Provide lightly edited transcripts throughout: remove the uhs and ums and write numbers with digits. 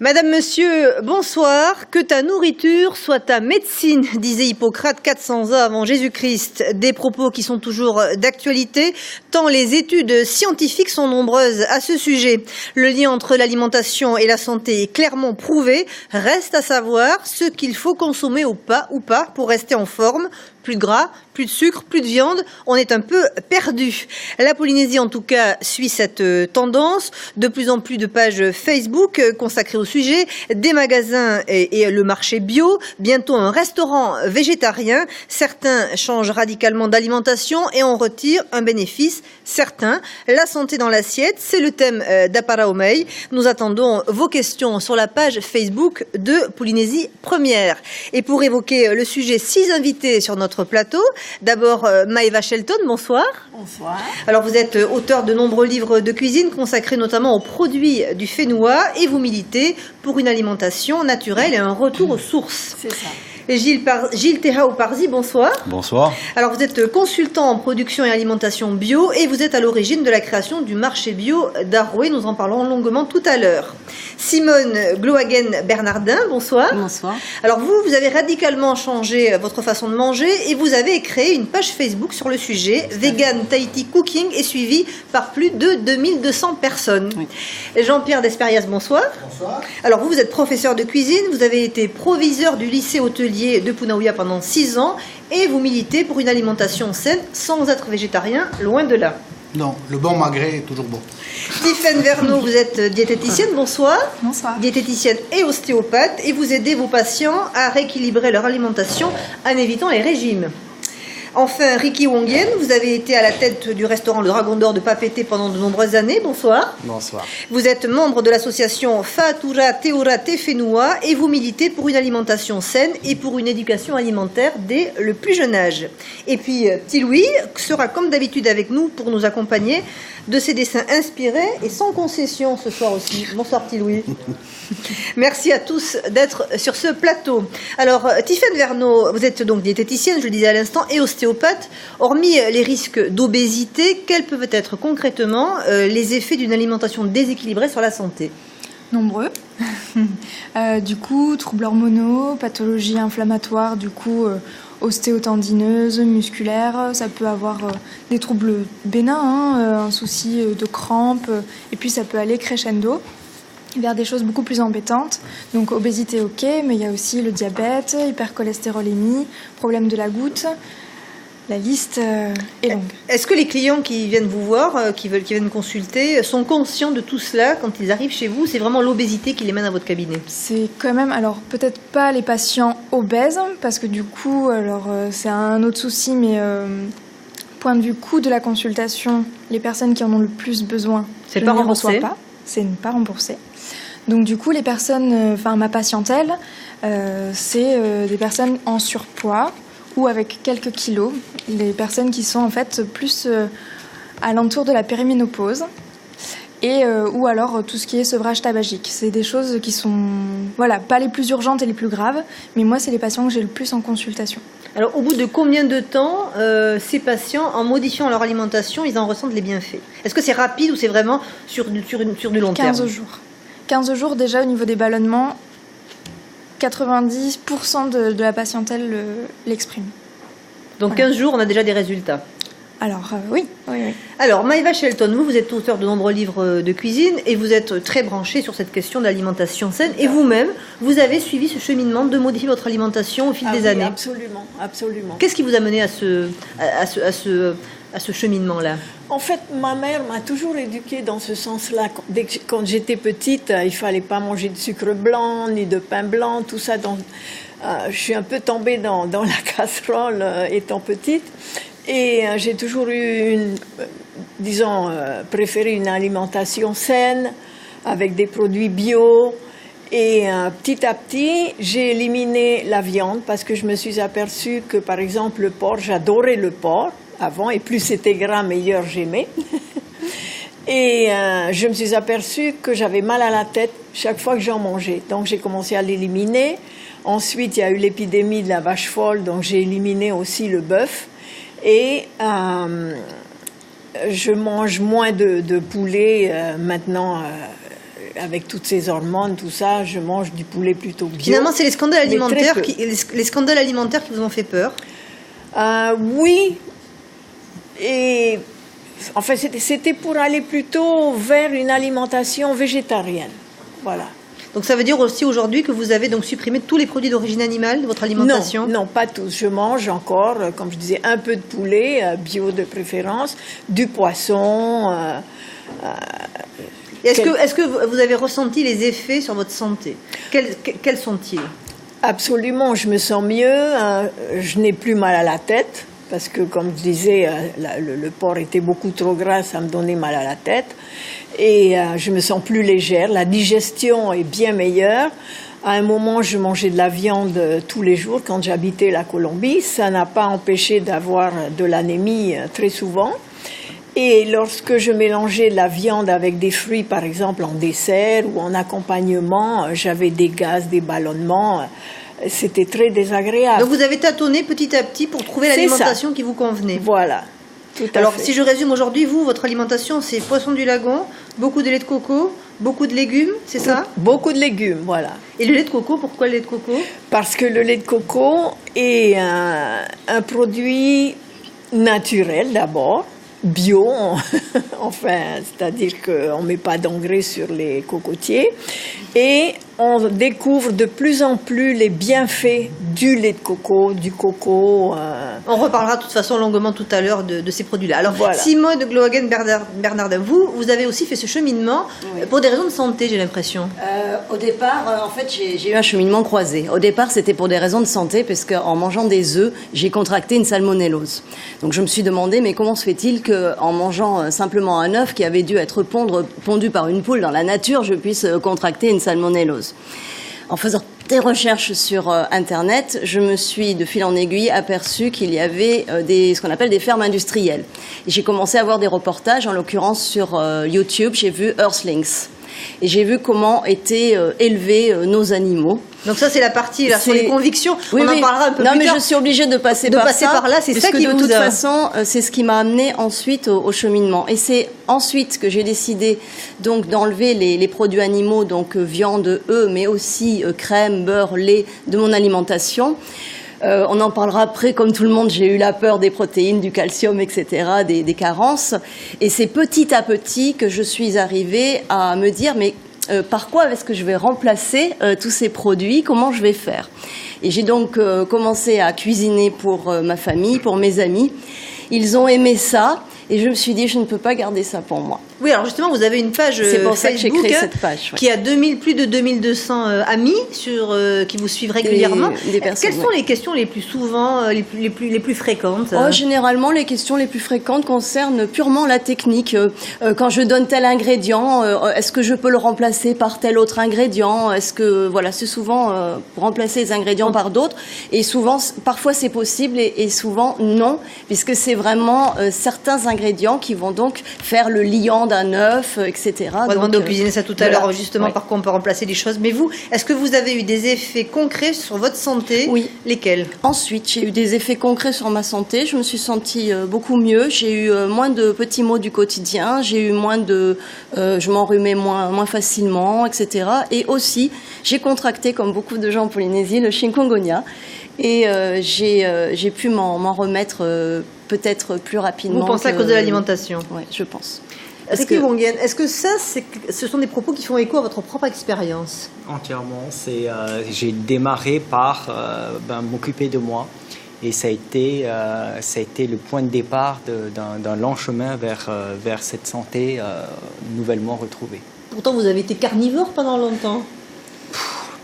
Madame, monsieur, bonsoir. Que ta nourriture soit ta médecine, disait Hippocrate 400 ans avant Jésus-Christ. Des propos qui sont toujours d'actualité, tant les études scientifiques sont nombreuses à ce sujet. Le lien entre l'alimentation et la santé est clairement prouvé. Reste à savoir ce qu'il faut consommer ou pas pour rester en forme. Plus de gras, plus de sucre, plus de viande, on est un peu perdu. La Polynésie, en tout cas, suit cette tendance. De plus en plus de pages Facebook consacrées au sujet, des magasins et le marché bio, bientôt un restaurant végétarien. Certains changent radicalement d'alimentation et en retirent un bénéfice certain. La santé dans l'assiette, c'est le thème d'Aparaomei. Nous attendons vos questions sur la page Facebook de Polynésie Première. Et pour évoquer le sujet, 6 invités sur notre plateau. D'abord, Maëva Shelton, bonsoir. Bonsoir. Alors, vous êtes auteur de nombreux livres de cuisine consacrés notamment aux produits du Fénois et vous militez pour une alimentation naturelle et un retour aux sources. C'est ça. Et Gilles Terhao-Parzi, bonsoir. Bonsoir. Alors, vous êtes consultant en production et alimentation bio et vous êtes à l'origine de la création du marché bio d'Aroué. Nous en parlerons longuement tout à l'heure. Simone Glohagen-Bernardin, bonsoir. Bonsoir. Alors, vous avez radicalement changé votre façon de manger et vous avez créé une page Facebook sur le sujet. Vegan Tahiti Cooking est suivie par plus de 2200 personnes. Oui. Jean-Pierre Desperias, bonsoir. Bonsoir. Alors, vous êtes professeur de cuisine, vous avez été proviseur du lycée hôtelier de Punaouia pendant 6 ans et vous militez pour une alimentation saine sans être végétarien, loin de là. Non, le bon magret est toujours bon. Tiffaine Verneau, vous êtes diététicienne, bonsoir. Bonsoir. Diététicienne et ostéopathe et vous aidez vos patients à rééquilibrer leur alimentation en évitant les régimes. Enfin, Ricky Wongyen, vous avez été à la tête du restaurant Le Dragon d'Or de Papeete pendant de nombreuses années. Bonsoir. Bonsoir. Vous êtes membre de l'association Faatura Teora Te Whenua et vous militez pour une alimentation saine et pour une éducation alimentaire dès le plus jeune âge. Et puis, Petit Louis sera comme d'habitude avec nous pour nous accompagner de ses dessins inspirés et sans concession ce soir aussi. Bonsoir Petit Louis. Merci à tous d'être sur ce plateau. Alors, Tiffaine Verneau, vous êtes donc diététicienne, je le disais à l'instant, et ostéopathe. Hormis les risques d'obésité, quels peuvent être concrètement les effets d'une alimentation déséquilibrée sur la santé ? Nombreux. Du coup, troubles hormonaux, pathologies inflammatoires, du coup, ostéotendineuses, musculaires. Ça peut avoir des troubles bénins, un souci de crampes, et puis ça peut aller crescendo vers des choses beaucoup plus embêtantes. Donc obésité, ok, mais il y a aussi le diabète, hypercholestérolémie, problème de la goutte. La liste est longue. Est-ce que les clients qui viennent vous voir, qui viennent consulter, sont conscients de tout cela quand ils arrivent chez vous ? C'est vraiment l'obésité qui les mène à votre cabinet ? C'est quand même, alors peut-être pas les patients obèses, parce que du coup, alors c'est un autre souci, mais point de vue coût de la consultation, les personnes qui en ont le plus besoin, c'est pas remboursé. C'est pas remboursé. Donc du coup, les personnes, ma patientèle, c'est des personnes en surpoids ou avec quelques kilos, les personnes qui sont en fait plus à l'entour de la périménopause et ou alors tout ce qui est sevrage tabagique. C'est des choses qui sont pas les plus urgentes et les plus graves, mais moi c'est les patients que j'ai le plus en consultation. Alors au bout de combien de temps ces patients, en modifiant leur alimentation, ils en ressentent les bienfaits ? Est-ce que c'est rapide ou c'est vraiment sur du long terme ? 15 jours. 15 jours déjà au niveau des ballonnements, 90% de la patientèle l'exprime. Donc 15 jours, on a déjà des résultats. Alors oui. Alors Maëva Shelton, vous êtes auteur de nombreux livres de cuisine et vous êtes très branchée sur cette question d'alimentation saine. Et vous-même, vous avez suivi ce cheminement de modifier votre alimentation au fil des années. Absolument, absolument. Qu'est-ce qui vous a mené à ce cheminement-là ? En fait, ma mère m'a toujours éduquée dans ce sens-là. Quand j'étais petite, il fallait pas manger de sucre blanc, ni de pain blanc, tout ça. Donc, je suis un peu tombée dans la casserole étant petite. Et j'ai toujours eu, préféré une alimentation saine, avec des produits bio. Et petit à petit, j'ai éliminé la viande parce que je me suis aperçue que, par exemple, le porc, j'adorais le porc avant, et plus c'était gras, meilleur j'aimais. Et je me suis aperçue que j'avais mal à la tête chaque fois que j'en mangeais. Donc j'ai commencé à l'éliminer. Ensuite, il y a eu l'épidémie de la vache folle, donc j'ai éliminé aussi le bœuf. Et je mange moins de poulet maintenant. avec toutes ces hormones, tout ça, je mange du poulet plutôt bio. Finalement, c'est les scandales mais très alimentaires peu. les scandales alimentaires qui vous ont fait peur. Oui, et en fait c'était pour aller plutôt vers une alimentation végétarienne. Voilà. Donc ça veut dire aussi aujourd'hui que vous avez donc supprimé tous les produits d'origine animale de votre alimentation? Non, pas tous. Je mange encore, comme je disais, un peu de poulet, bio de préférence, du poisson. Est-ce que vous avez ressenti les effets sur votre santé? Quels sont-ils? Absolument, je me sens mieux. Je n'ai plus mal à la tête. Parce que, comme je disais, le porc était beaucoup trop gras, ça me donnait mal à la tête. Et je me sens plus légère. La digestion est bien meilleure. À un moment, je mangeais de la viande tous les jours quand j'habitais la Colombie. Ça n'a pas empêché d'avoir de l'anémie très souvent. Et lorsque je mélangeais de la viande avec des fruits, par exemple en dessert ou en accompagnement, j'avais des gaz, des ballonnements. C'était très désagréable. Donc vous avez tâtonné petit à petit pour trouver l'alimentation qui vous convenait. Voilà. Alors si je résume aujourd'hui, votre alimentation, c'est poisson du lagon, beaucoup de lait de coco, beaucoup de légumes, c'est ça? Beaucoup de légumes, voilà. Et le lait de coco, pourquoi le lait de coco? Parce que le lait de coco est un produit naturel d'abord, bio, enfin, c'est-à-dire qu'on ne met pas d'engrais sur les cocotiers. Et on découvre de plus en plus les bienfaits du lait de coco, du coco. On reparlera de toute façon longuement tout à l'heure de ces produits-là. Alors, voilà. Simone Glohagen-Bernardin, vous avez aussi fait ce cheminement pour des raisons de santé, j'ai l'impression. Au départ, en fait, j'ai eu un cheminement croisé. Au départ, c'était pour des raisons de santé, parce qu'en mangeant des œufs, j'ai contracté une salmonellose. Donc, je me suis demandé, mais comment se fait-il qu'en mangeant simplement un œuf qui avait dû être pondu par une poule dans la nature, je puisse contracter une salmonellose? En faisant des recherches sur Internet, je me suis de fil en aiguille aperçu qu'il y avait ce qu'on appelle des fermes industrielles. Et j'ai commencé à voir des reportages, en l'occurrence sur YouTube, j'ai vu Earthlings. Et j'ai vu comment étaient élevés nos animaux. Donc ça, c'est la partie là, sur les convictions. Oui, on en parlera un peu plus tard. Non, mais je suis obligée de passer par là, c'est ça qui de toute façon, c'est ce qui m'a amené ensuite au cheminement. Et c'est ensuite que j'ai décidé donc d'enlever les produits animaux, donc viande, œufs, mais aussi crème, beurre, lait de mon alimentation. On en parlera après, comme tout le monde, j'ai eu la peur des protéines, du calcium, etc., des carences. Et c'est petit à petit que je suis arrivée à me dire, mais par quoi est-ce que je vais remplacer tous ces produits? Comment je vais faire? Et j'ai donc commencé à cuisiner pour ma famille, pour mes amis. Ils ont aimé ça. Et je me suis dit, je ne peux pas garder ça pour moi. Oui, alors justement, vous avez une page C'est pour Facebook ça que j'ai créé cette page, qui a plus de 2200 amis qui vous suivent régulièrement. Des personnes, Quelles sont les questions les plus souvent, les plus fréquentes? Généralement, les questions les plus fréquentes concernent purement la technique. Quand je donne tel ingrédient, est-ce que je peux le remplacer par tel autre ingrédient? Est-ce que, voilà, c'est souvent remplacer les ingrédients par d'autres. Et souvent, parfois c'est possible et souvent non, puisque c'est vraiment certains ingrédients qui vont donc faire le liant d'un œuf, etc. On va demander au cuisinier ça tout à l'heure, justement, par quoi on peut remplacer les choses. Mais vous, est-ce que vous avez eu des effets concrets sur votre santé? Oui. Lesquels? Ensuite, j'ai eu des effets concrets sur ma santé. Je me suis sentie beaucoup mieux. J'ai eu moins de petits maux du quotidien. J'ai eu moins de... je m'enrhumais moins facilement, etc. Et aussi, j'ai contracté, comme beaucoup de gens en Polynésie, le chikungunya. Et j'ai pu m'en remettre peut-être plus rapidement. Vous pensez à cause de l'alimentation? Oui, je pense. Est-ce que ce sont des propos qui font écho à votre propre expérience? Entièrement. J'ai démarré par m'occuper de moi. Et ça a été le point de départ d'un long chemin vers cette santé nouvellement retrouvée. Pourtant, vous avez été carnivore pendant longtemps.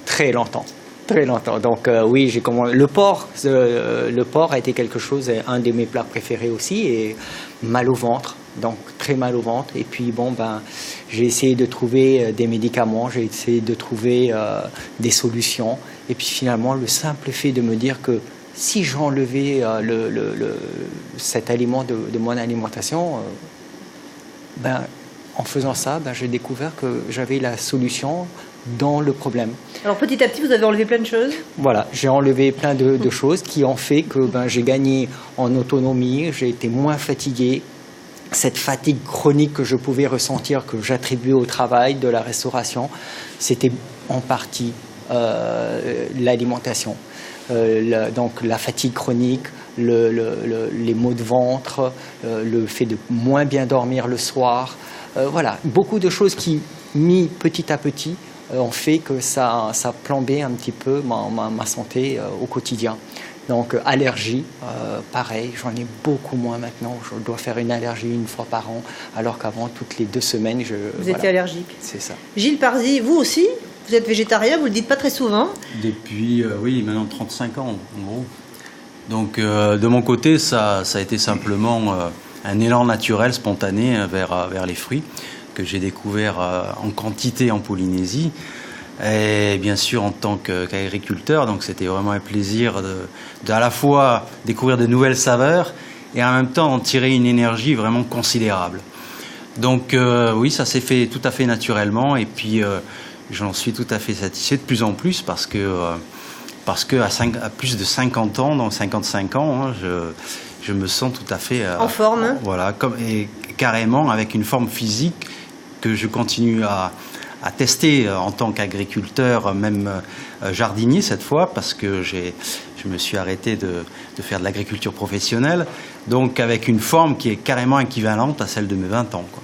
Très longtemps. Très longtemps. Donc oui, j'ai commencé. Le porc a été quelque chose, un de mes plats préférés aussi, et mal au ventre, donc très mal au ventre. Et puis j'ai essayé de trouver des médicaments, j'ai essayé de trouver des solutions. Et puis finalement, le simple fait de me dire que si j'enlevais cet aliment de mon alimentation, en faisant ça, j'ai découvert que j'avais la solution dans le problème. Alors petit à petit, vous avez enlevé plein de choses? Voilà, j'ai enlevé plein de choses qui ont fait que j'ai gagné en autonomie, j'ai été moins fatigué, cette fatigue chronique que je pouvais ressentir, que j'attribuais au travail de la restauration, c'était en partie l'alimentation. Donc la fatigue chronique, les maux de ventre, le fait de moins bien dormir le soir. Voilà, beaucoup de choses qui, mis petit à petit, ont fait que ça plombait un petit peu ma santé au quotidien. Donc allergie, pareil, j'en ai beaucoup moins maintenant. Je dois faire une allergie une fois par an, alors qu'avant, toutes les 2 semaines, Vous étiez allergique. C'est ça. Gilles Parzi, vous aussi, vous êtes végétarien, vous ne le dites pas très souvent. Depuis, oui, maintenant 35 ans, en gros. Donc, de mon côté, ça a été simplement un élan naturel, spontané, vers les fruits, que j'ai découvert en quantité en Polynésie. Et bien sûr, en tant qu'agriculteur, donc c'était vraiment un plaisir de à la fois découvrir de nouvelles saveurs et en même temps en tirer une énergie vraiment considérable. Donc oui, ça s'est fait tout à fait naturellement et puis j'en suis tout à fait satisfait de plus en plus parce que à plus de 50 ans, dans 55 ans, hein, je me sens tout à fait en forme. Hein. Voilà, et carrément avec une forme physique que je continue à tester en tant qu'agriculteur, même jardinier cette fois, parce que je me suis arrêté de faire de l'agriculture professionnelle, donc avec une forme qui est carrément équivalente à celle de mes 20 ans. Quoi.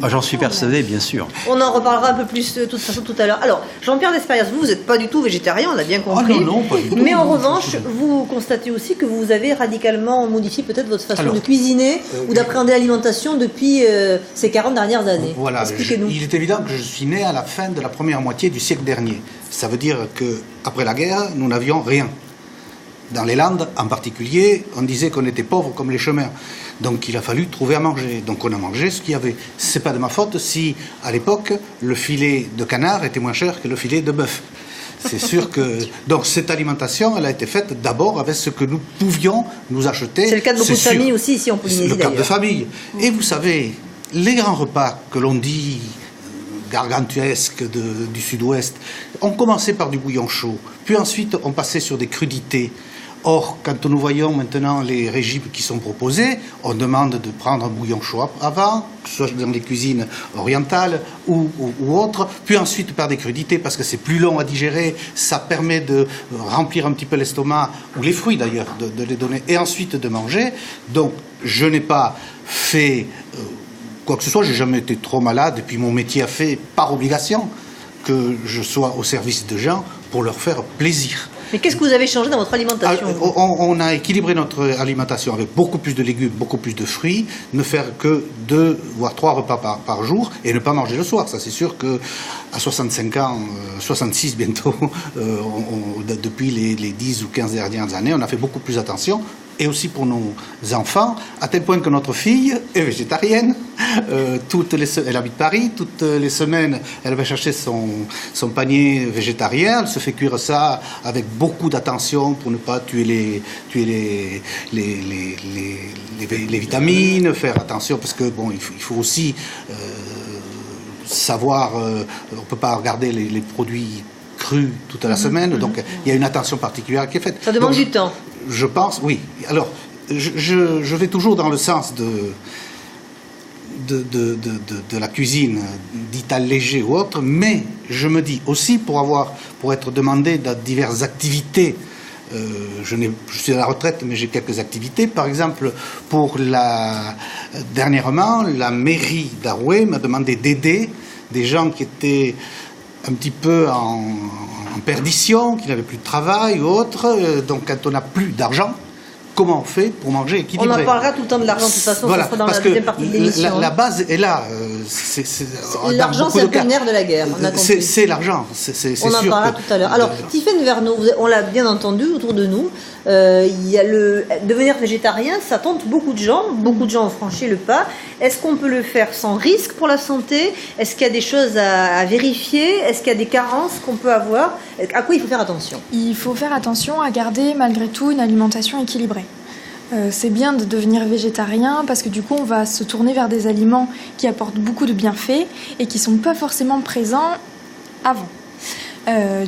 J'en suis persuadé, bien sûr. On en reparlera un peu plus de toute façon tout à l'heure. Alors, Jean-Pierre Despérias, vous n'êtes pas du tout végétarien, on l'a bien compris. Ah non, pas du tout. Mais en revanche, vous constatez aussi que vous avez radicalement modifié peut-être votre façon de cuisiner ou d'appréhender l'alimentation depuis ces 40 dernières années. Voilà, expliquez-nous. Il est évident que je suis né à la fin de la première moitié du siècle dernier. Ça veut dire qu'après la guerre, nous n'avions rien. Dans les Landes, en particulier, on disait qu'on était pauvres comme les chemins. Donc il a fallu trouver à manger. Donc on a mangé ce qu'il y avait. C'est pas de ma faute si, à l'époque, le filet de canard était moins cher que le filet de bœuf. C'est sûr que... Donc cette alimentation, elle a été faite d'abord avec ce que nous pouvions nous acheter. C'est le cas de beaucoup de familles aussi, ici en Polynésie d'ailleurs. C'est le cas de famille. Et vous savez, les grands repas que l'on dit gargantuesques du sud-ouest, on commençait par du bouillon chaud. Puis ensuite, on passait sur des crudités. Or, quand nous voyons maintenant les régimes qui sont proposés, on demande de prendre un bouillon chaud avant, que ce soit dans les cuisines orientales ou autres, puis ensuite par des crudités, parce que c'est plus long à digérer, ça permet de remplir un petit peu l'estomac, ou les fruits d'ailleurs, de les donner, et ensuite de manger. Donc, je n'ai pas fait quoi que ce soit, j'ai jamais été trop malade, et puis mon métier a fait, par obligation, que je sois au service de gens pour leur faire plaisir. Mais qu'est-ce que vous avez changé dans votre alimentation? On a équilibré notre alimentation avec beaucoup plus de légumes, beaucoup plus de fruits, ne faire que 2 voire 3 repas par jour et ne pas manger le soir. Ça, c'est sûr que à 65 ans, 66 bientôt, depuis les 10 ou 15 dernières années, on a fait beaucoup plus attention. Et aussi pour nos enfants, à tel point que notre fille est végétarienne. Elle habite Paris, toutes les semaines, elle va chercher son panier végétarien. Elle se fait cuire ça avec beaucoup d'attention pour ne pas tuer les vitamines, faire attention, parce que bon, il faut aussi savoir, on ne peut pas regarder les produits crus toute la semaine, donc il y a une attention particulière qui est faite. Ça demande du temps. Je pense, oui. Alors, je vais toujours dans le sens de la cuisine dite allégée ou autre, mais je me dis aussi pour être demandé dans diverses activités. Je suis à la retraite, mais j'ai quelques activités. Par exemple, dernièrement, la mairie d'Aroué m'a demandé d'aider des gens qui étaient un petit peu en perdition, qui n'avaient plus de travail ou autre. Donc quand on n'a plus d'argent, comment on fait pour manger équilibré? On en parlera tout le temps de l'argent, de toute façon, voilà, ça sera dans la deuxième partie de l'émission. La base est là. L'argent, c'est un peu le nerf de la guerre. C'est l'argent, c'est sûr. On en parlera tout à l'heure. Alors, Tiffaine Verneau, on l'a bien entendu autour de nous, il y a devenir végétarien, ça tente beaucoup de gens ont franchi le pas. Est-ce qu'on peut le faire sans risque pour la santé? Est-ce qu'il y a des choses à vérifier? Est-ce qu'il y a des carences qu'on peut avoir? À quoi il faut faire attention? Il faut faire attention à garder malgré tout une alimentation équilibrée. C'est bien de devenir végétarien parce que du coup on va se tourner vers des aliments qui apportent beaucoup de bienfaits et qui ne sont pas forcément présents avant.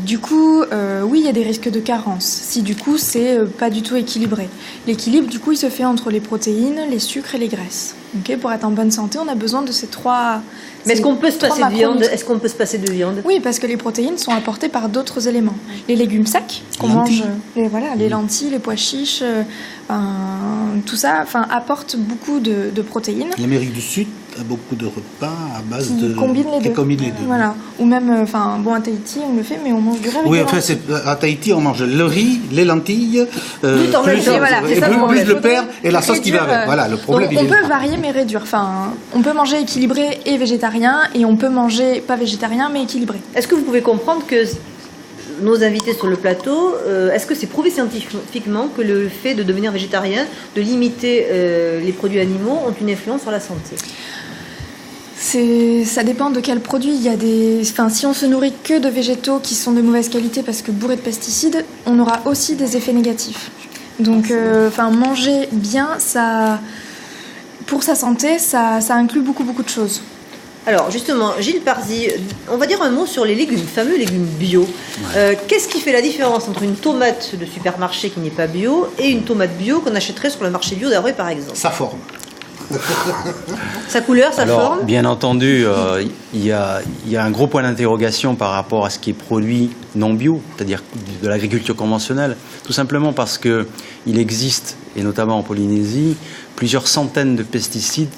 Du coup, oui, il y a des risques de carence. Si du coup, c'est pas du tout équilibré. L'équilibre, du coup, il se fait entre les protéines, les sucres et les graisses. Okay, pour être en bonne santé, on a besoin de ces trois. Mais est-ce qu'on peut se passer de viande? Est-ce qu'on peut se passer de viande? Oui, parce que les protéines sont apportées par d'autres éléments. Les légumes secs qu'on mange, les lentilles, les pois chiches, tout ça, apporte beaucoup de protéines. L'Amérique du Sud a beaucoup de repas à base de combinent les deux. Voilà. Ou même, à Tahiti, on le fait, mais on mange du riz. Oui, à Tahiti, on mange le riz, les lentilles, plus le père et la sauce qui va avec. Voilà, le problème. Donc, on peut varier mais réduire. On peut manger équilibré et végétarien, et on peut manger pas végétarien mais équilibré. Est-ce que vous pouvez comprendre que nos invités sur le plateau, est-ce que c'est prouvé scientifiquement que le fait de devenir végétarien, de limiter les produits animaux, ont une influence sur la santé? Ça dépend de quel produit. Il y a si on se nourrit que de végétaux qui sont de mauvaise qualité parce que bourrés de pesticides, on aura aussi des effets négatifs. Donc, manger bien, pour sa santé, ça inclut beaucoup de choses. Alors justement, Gilles Parzi, on va dire un mot sur les légumes, fameux légumes bio. Qu'est-ce qui fait la différence entre une tomate de supermarché qui n'est pas bio et une tomate bio qu'on achèterait sur le marché bio d'Avray par exemple? Sa forme. Sa couleur, sa forme? Bien entendu, il y a un gros point d'interrogation par rapport à ce qui est produit non bio, c'est-à-dire de l'agriculture conventionnelle, tout simplement parce qu'il existe, et notamment en Polynésie, plusieurs centaines de pesticides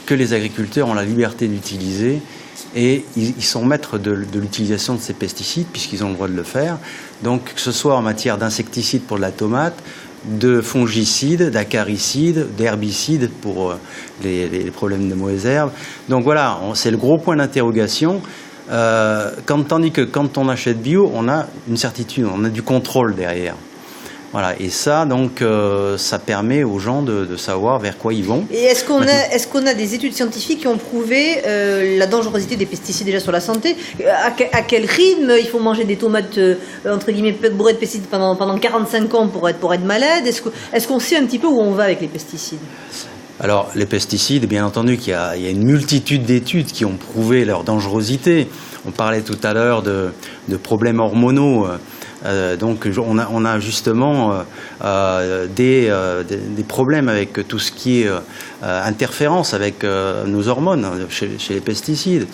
que les agriculteurs ont la liberté d'utiliser, et ils sont maîtres de l'utilisation de ces pesticides puisqu'ils ont le droit de le faire. Donc que ce soit en matière d'insecticides pour de la tomate, de fongicides, d'acaricides, d'herbicides pour les problèmes de mauvaises herbes. Donc voilà, c'est le gros point d'interrogation. Tandis que quand on achète bio, on a une certitude, on a du contrôle derrière. Voilà, et ça, donc, ça permet aux gens de savoir vers quoi ils vont. Et est-ce qu'on a des études scientifiques qui ont prouvé la dangerosité des pesticides déjà sur la santé? À quel rythme il faut manger des tomates, entre guillemets, bourrées de pesticides pendant 45 ans pour être malade? Est-ce qu'on sait un petit peu où on va avec les pesticides? Alors, les pesticides, bien entendu, qu'il y a une multitude d'études qui ont prouvé leur dangerosité. On parlait tout à l'heure de problèmes hormonaux. Donc on a justement des problèmes avec tout ce qui est interférence avec nos hormones chez les pesticides.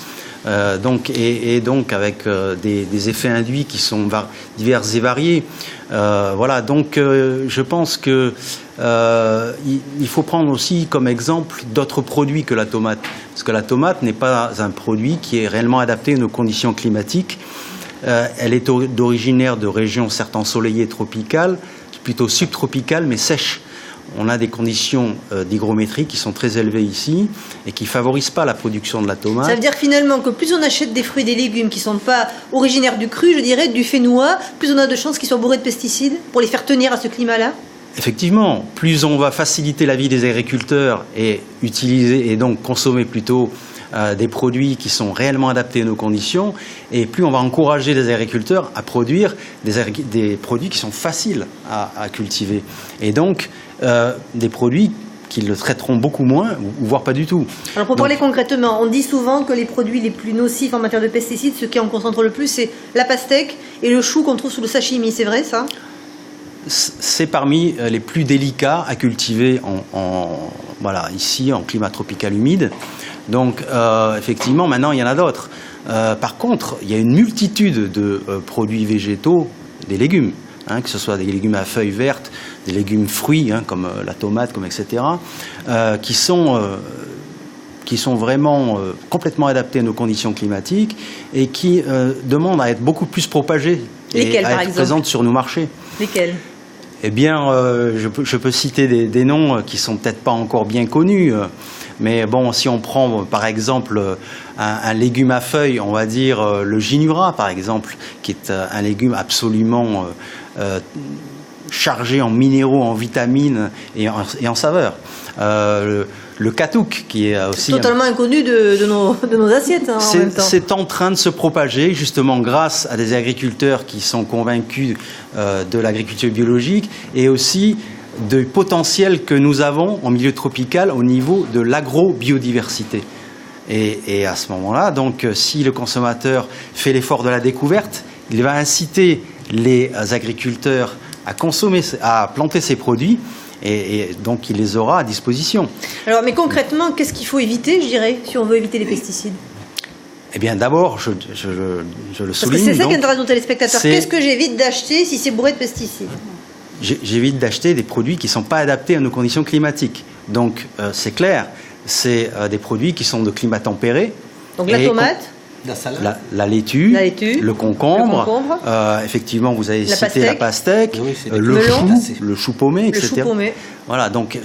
Donc avec des effets induits qui sont divers et variés. Voilà, donc je pense que il faut prendre aussi comme exemple d'autres produits que la tomate. Parce que la tomate n'est pas un produit qui est réellement adapté à nos conditions climatiques. Elle est originaire de régions certes ensoleillées tropicales, plutôt subtropicales, mais sèches. On a des conditions d'hygrométrie qui sont très élevées ici et qui ne favorisent pas la production de la tomate. Ça veut dire finalement que plus on achète des fruits et des légumes qui ne sont pas originaires du cru, je dirais du fénois, plus on a de chances qu'ils soient bourrés de pesticides pour les faire tenir à ce climat-là? Effectivement, plus on va faciliter la vie des agriculteurs et utiliser et donc consommer plutôt des produits qui sont réellement adaptés à nos conditions, et plus on va encourager les agriculteurs à produire des produits qui sont faciles à cultiver. Et donc, des produits qu'ils le traiteront beaucoup moins, voire pas du tout. Alors pour parler concrètement, on dit souvent que les produits les plus nocifs en matière de pesticides, ce qui en concentre le plus, c'est la pastèque et le chou qu'on trouve sous le sashimi. C'est vrai ça? C'est parmi les plus délicats à cultiver voilà, ici en climat tropical humide. Donc effectivement, maintenant il y en a d'autres. Par contre, il y a une multitude de produits végétaux, des légumes, que ce soit des légumes à feuilles vertes, des légumes fruits, comme la tomate, etc., qui sont vraiment complètement adaptés à nos conditions climatiques et qui demandent à être beaucoup plus propagés. Lesquels, et à être présentes sur nos marchés. Lesquels? Eh bien, je peux citer des noms qui sont peut-être pas encore bien connus, mais bon, si on prend par exemple un légume à feuilles, on va dire le ginura par exemple, qui est un légume absolument chargé en minéraux, en vitamines et en saveurs. Le katouk, qui est aussi totalement inconnu de nos assiettes en même temps. C'est en train de se propager justement grâce à des agriculteurs qui sont convaincus de l'agriculture biologique et aussi du potentiel que nous avons en milieu tropical au niveau de l'agrobiodiversité. Et à ce moment-là, donc, si le consommateur fait l'effort de la découverte il va inciter les agriculteurs à consommer, à planter ces produits, et donc il les aura à disposition. Alors, mais concrètement, qu'est-ce qu'il faut éviter, je dirais, si on veut éviter les pesticides? Eh bien, d'abord, je le souligne. Parce que c'est ça qui intéresse nos téléspectateurs. c'est- Qu'est-ce que j'évite d'acheter si c'est bourré de pesticides? J'évite d'acheter des produits qui ne sont pas adaptés à nos conditions climatiques. Donc, c'est clair, c'est des produits qui sont de climat tempéré. Donc la Et tomate, La salade. la laitue, La laitue, le concombre, le concombre. Effectivement, vous avez La cité la pastèque, Oui, c'est le des melons. chou, le chou paumé, le etc. chou paumé. Voilà, donc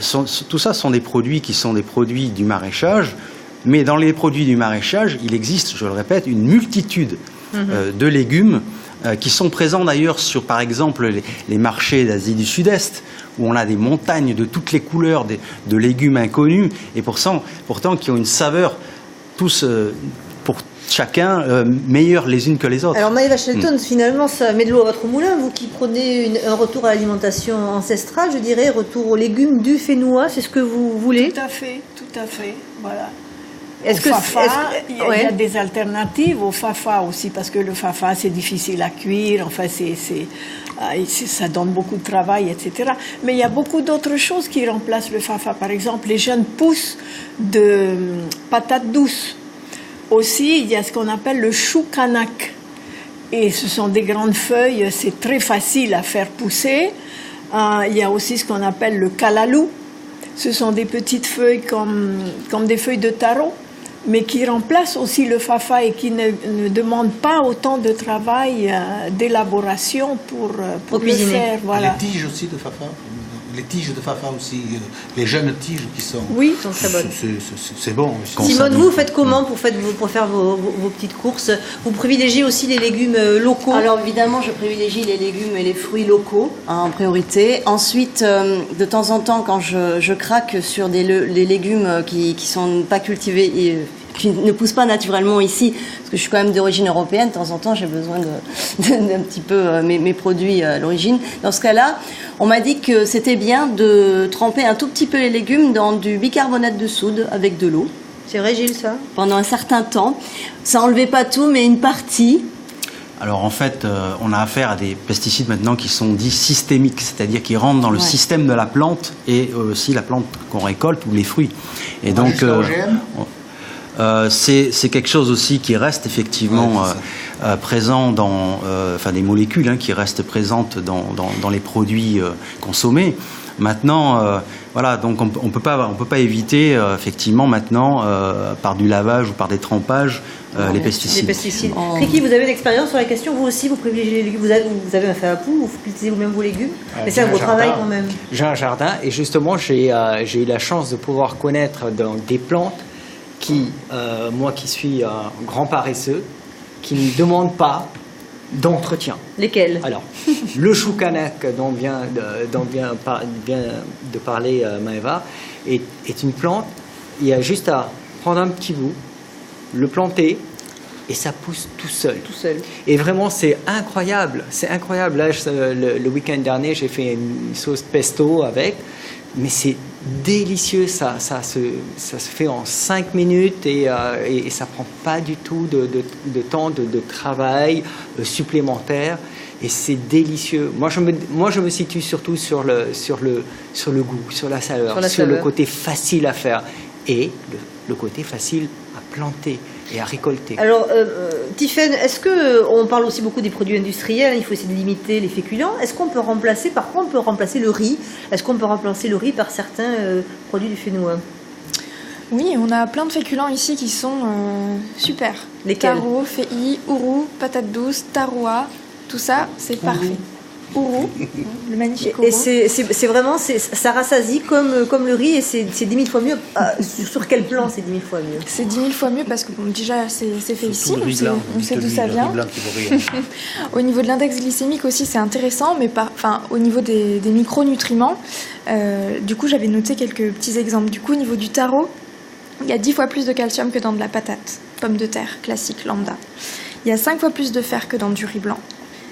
tout ça sont des produits qui sont des produits du maraîchage, mais dans les produits du maraîchage, il existe, je le répète, une multitude de légumes qui sont présents d'ailleurs sur, par exemple, les marchés d'Asie du Sud-Est, où on a des montagnes de toutes les couleurs de légumes inconnus, et pourtant qui ont une saveur tous, pour chacun, meilleures les unes que les autres. Alors Maëva Shelton, finalement, ça met de l'eau à votre moulin. Vous qui prenez un retour à l'alimentation ancestrale, je dirais, retour aux légumes du Fénois, c'est ce que vous voulez? Tout à fait, voilà. Est-ce Au que fafa, il y a ouais. des alternatives au fafa aussi, parce que le fafa, c'est difficile à cuire, enfin, ça donne beaucoup de travail, etc. Mais il y a beaucoup d'autres choses qui remplacent le fafa. Par exemple, les jeunes pousses de patates douces. Aussi, il y a ce qu'on appelle le chou kanak. Et ce sont des grandes feuilles, c'est très facile à faire pousser. Il y a aussi ce qu'on appelle le kalalou. Ce sont des petites feuilles comme des feuilles de taro, mais qui remplacent aussi le fafa et qui ne demandent pas autant de travail, d'élaboration pour le cuisiner. faire. Voilà. Les tiges aussi de fafa. Les tiges de fafa aussi, les jeunes tiges qui sont... Oui, sont très bonnes. C'est bon. Simone, vous faites comment pour faire vos petites courses? Vous privilégiez aussi les légumes locaux? Alors évidemment, je privilégie les légumes et les fruits locaux en priorité. Ensuite, de temps en temps, quand je craque sur les légumes qui sont pas cultivés et qui ne poussent pas naturellement ici, parce que je suis quand même d'origine européenne, de temps en temps, j'ai besoin d'un petit peu mes produits à l'origine. Dans ce cas-là, on m'a dit que c'était bien de tremper un tout petit peu les légumes dans du bicarbonate de soude avec de l'eau. C'est vrai, Gilles, ça? Pendant un certain temps. Ça enlevait pas tout, mais une partie. Alors en fait, on a affaire à des pesticides maintenant qui sont dits systémiques, c'est-à-dire qui rentrent dans le système de la plante et aussi la plante qu'on récolte ou les fruits. Et donc, c'est quelque chose aussi qui reste effectivement présent dans, enfin des molécules qui restent présentes dans les produits consommés. Maintenant, voilà, donc on peut pas éviter effectivement maintenant par du lavage ou par des trempages les pesticides. Les pesticides. Ricky, vous avez une expérience sur la question? Vous aussi, vous privilégiez les légumes? Vous avez un fait à poux? Vous utilisez vous-même vos légumes? Mais c'est un gros travail quand même. J'ai un jardin et justement j'ai eu la chance de pouvoir connaître des plantes qui, moi qui suis un grand paresseux, qui ne demandent pas d'entretien. Lesquels? Alors, le chou kanak dont vient de parler Maëva est une plante, il y a juste à prendre un petit bout, le planter et ça pousse tout seul. Tout seul. Et vraiment, c'est incroyable. C'est incroyable. Là, le week-end dernier, j'ai fait une sauce pesto avec, mais c'est délicieux. Ça se fait en 5 minutes et ça prend pas du tout de temps de travail supplémentaire. Et c'est délicieux. Moi, je me situe surtout sur le goût, sur la saveur, sur le côté facile à faire et le côté facile à planter et à récolter. Alors, Tiffaine, est-ce qu'on parle aussi beaucoup des produits industriels, il faut essayer de limiter les féculents. Est-ce qu'on peut remplacer, par contre, on peut remplacer le riz? Est-ce qu'on peut remplacer le riz par certains produits du Fénois? Oui, on a plein de féculents ici qui sont super. Lesquels? Taro, fei, ourou, patates douces, taroua, tout ça, c'est parfait. Ourou, le magnifique ourou. Et c'est vraiment, ça rassasie comme le riz et c'est 10 000 fois mieux. Sur quel plan c'est 10 000 fois mieux? C'est 10 000 fois mieux parce que bon, déjà c'est fait ici, on sait d'où ça vient. Au niveau de l'index glycémique aussi c'est intéressant, mais au niveau des micronutriments, du coup j'avais noté quelques petits exemples. Du coup au niveau du taro, il y a 10 fois plus de calcium que dans de la patate, pomme de terre classique, lambda. Il y a 5 fois plus de fer que dans du riz blanc.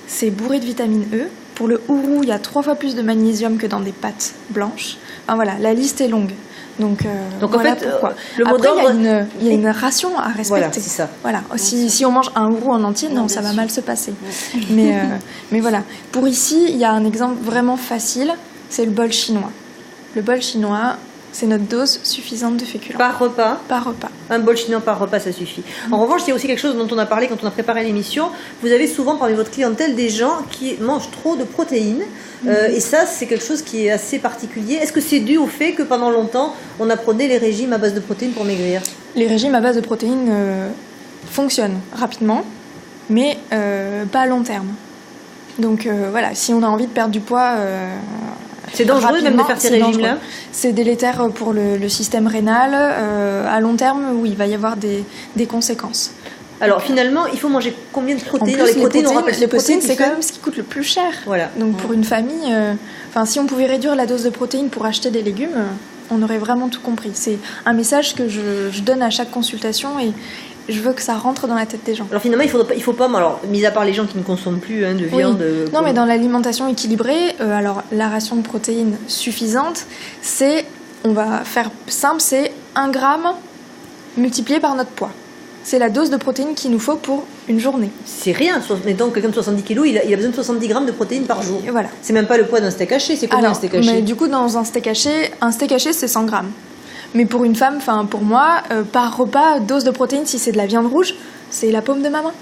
C'est bourré de vitamine E, Pour le hourou, il y a 3 fois plus de magnésium que dans des pâtes blanches. Enfin, voilà, la liste est longue. Donc en voilà fait, pourquoi. le mot Après, d'ordre... il y a une ration à respecter. Voilà, c'est ça. Voilà. Si on mange un hourou en entier, non, ça va mal se passer. Mais voilà. Pour ici, il y a un exemple vraiment facile, c'est le bol chinois. Le bol chinois, c'est notre dose suffisante de féculents. Par repas. Par repas. Un bol chinois par repas, ça suffit. En revanche, il y a aussi quelque chose dont on a parlé quand on a préparé l'émission. Vous avez souvent parmi votre clientèle des gens qui mangent trop de protéines. Et ça, c'est quelque chose qui est assez particulier. Est-ce que c'est dû au fait que pendant longtemps, on apprenait les régimes à base de protéines pour maigrir? Les régimes à base de protéines fonctionnent rapidement, mais pas à long terme. Donc voilà, si on a envie de perdre du poids... c'est dangereux même de faire ces régimes-là? C'est délétère pour le système rénal. À long terme, oui, il va y avoir des conséquences. Alors finalement, il faut manger combien de protéines? En plus, les protéines, c'est quand même ce qui coûte le plus cher. Voilà. Donc pour une famille, si on pouvait réduire la dose de protéines pour acheter des légumes, on aurait vraiment tout compris. C'est un message que je donne à chaque consultation et je veux que ça rentre dans la tête des gens. Alors finalement, il faut pas, alors mis à part les gens qui ne consomment plus de viande. Non, mais dans l'alimentation équilibrée, alors la ration de protéines suffisante, on va faire simple, c'est 1 gramme multiplié par notre poids. C'est la dose de protéines qu'il nous faut pour une journée. C'est rien. Mais donc, quelqu'un de 70 kg, il a besoin de 70 grammes de protéines par jour. Et voilà. C'est même pas le poids d'un steak haché. C'est combien un steak haché? Mais du coup, dans un steak haché, c'est 100 grammes. Mais pour une femme, pour moi, par repas, dose de protéines, si c'est de la viande rouge, c'est la paume de ma main.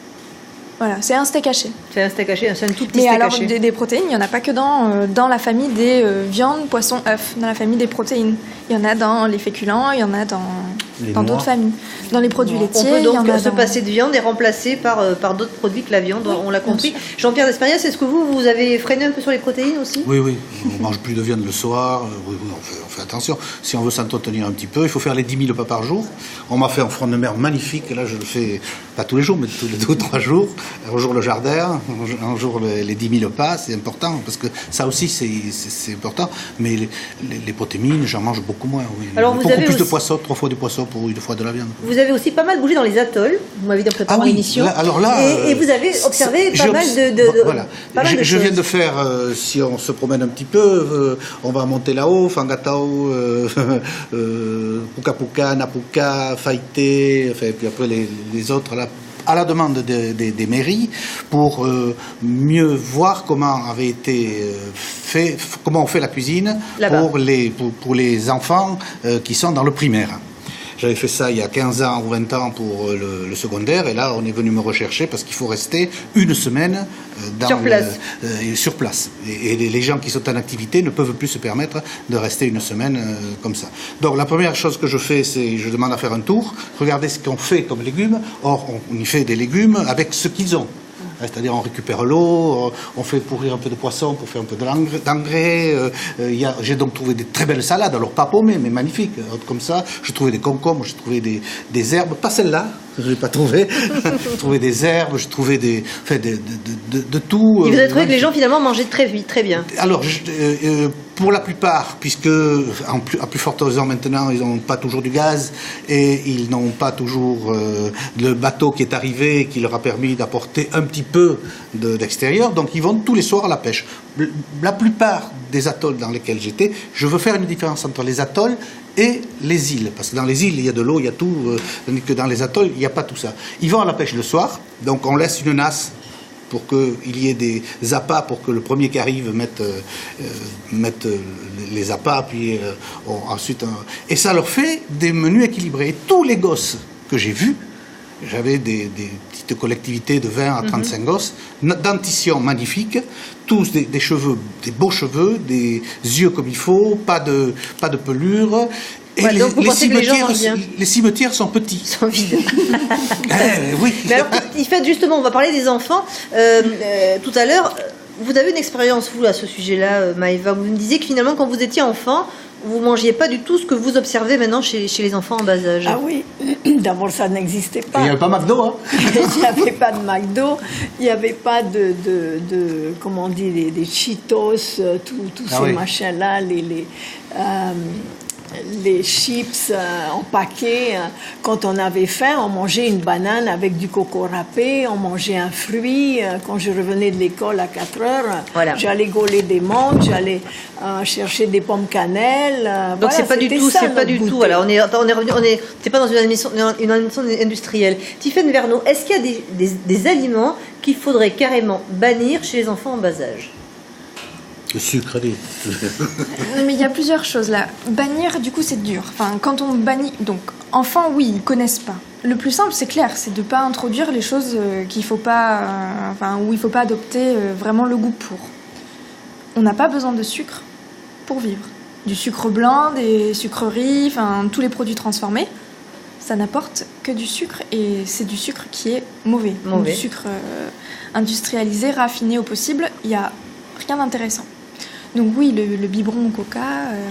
Voilà, c'est un steak haché. C'est un steak haché, c'est un tout petit steak haché. Mais alors, des protéines, il n'y en a pas que dans la famille des viandes, poissons, œufs. Dans la famille des protéines. Il y en a dans les féculents, il y en a dans d'autres familles. Dans les produits laitiers, on peut donc se dans... passer de viande et remplacer par d'autres produits que la viande, on l'a compris. Jean-Pierre Despérias, est-ce que vous avez freiné un peu sur les protéines aussi? Oui, on mange plus de viande le soir, oui, on fait attention. Si on veut s'entretenir un petit peu, il faut faire les 10 000 pas par jour. On m'a fait un front de mer magnifique, et là je le fais pas tous les jours, mais tous les 2 ou 3 jours. Un jour le jardin, un jour les 10 000 pas, c'est important, parce que ça aussi c'est important. Mais les protéines, j'en mange beaucoup moins, oui. Alors, beaucoup plus de poissons, 3 fois du poisson pour 1 fois de la viande. Vous avez aussi pas mal bougé dans les atolls, vous m'avez dit en préparant l'émission. Et vous avez observé pas mal de je viens de faire, si on se promène un petit peu, on va monter là-haut, Fangatao, Puka Puka, Napuka, Faïté, puis après les autres là, à la demande des mairies, pour mieux voir comment avait été comment on fait la cuisine pour les enfants qui sont dans le primaire. J'avais fait ça il y a 15 ans ou 20 ans pour le secondaire, et là on est venu me rechercher parce qu'il faut rester 1 semaine sur place. Et les gens qui sont en activité ne peuvent plus se permettre de rester 1 semaine comme ça. Donc la première chose que je fais, c'est je demande à faire un tour, regarder ce qu'on fait comme légumes. Or on y fait des légumes avec ce qu'ils ont. C'est-à-dire on récupère l'eau, on fait pourrir un peu de poisson pour faire un peu d'engrais. J'ai donc trouvé des très belles salades, alors pas paumées, mais magnifiques, comme ça. J'ai trouvé des concombres, j'ai trouvé des herbes, pas celles-là, je ne l'ai pas trouvé. J'ai trouvé des herbes, j'ai trouvé de tout. Et vous avez trouvé que les gens finalement mangeaient très vite, très bien. Alors, pour la plupart, puisque à plus forte raison maintenant, ils n'ont pas toujours du gaz et ils n'ont pas toujours le bateau qui est arrivé et qui leur a permis d'apporter un petit peu d'extérieur, donc ils vont tous les soirs à la pêche. La plupart des atolls dans lesquels j'étais, je veux faire une différence entre les atolls et les îles, parce que dans les îles il y a de l'eau, il y a tout, tandis que dans les atolls il n'y a pas tout ça. Ils vont à la pêche le soir, donc on laisse une nasse pour qu'il y ait des appâts, pour que le premier qui arrive mette les appâts, puis ensuite... Et ça leur fait des menus équilibrés. Et tous les gosses que j'ai vus, j'avais des petites collectivités de 20 à 35 gosses, dentition magnifique, tous des cheveux, des beaux cheveux, des yeux comme il faut, pas de pelure. Et les cimetières sont petits. Ils sont vides. Oui. Mais alors, justement, on va parler des enfants. Tout à l'heure, vous avez une expérience, vous, à ce sujet-là, Maëva. Vous me disiez que finalement, quand vous étiez enfant, vous ne mangiez pas du tout ce que vous observez maintenant chez les enfants en bas âge. Ah oui, d'abord ça n'existait pas. Il n'y avait pas McDo, hein. Il n'y avait pas de McDo, il n'y avait pas comment on dit, des Cheetos, tous ces machins-là, les chips en paquet. Quand on avait faim, on mangeait une banane avec du coco râpé, on mangeait un fruit. Quand je revenais de l'école à 4 heures, Voilà. j'allais gauler des mangues, j'allais chercher des pommes cannelle. Donc c'est pas du tout, Voilà, on est revenu, c'est pas dans une admission industrielle. Tiffaine Verneau, est-ce qu'il y a des aliments qu'il faudrait carrément bannir chez les enfants en bas âge? Le sucre, allez. Non, mais il y a plusieurs choses là. Bannir, du coup, c'est dur. Enfin, quand on bannit, donc enfants, oui, ils connaissent pas. Le plus simple, c'est clair, c'est de pas introduire les choses qu'il faut pas, où il faut pas adopter vraiment le goût pour. On n'a pas besoin de sucre pour vivre. Du sucre blanc, des sucreries, enfin tous les produits transformés, ça n'apporte que du sucre et c'est du sucre qui est mauvais. Donc, du sucre industrialisé, raffiné au possible, il y a rien d'intéressant. Donc oui, le biberon au coca...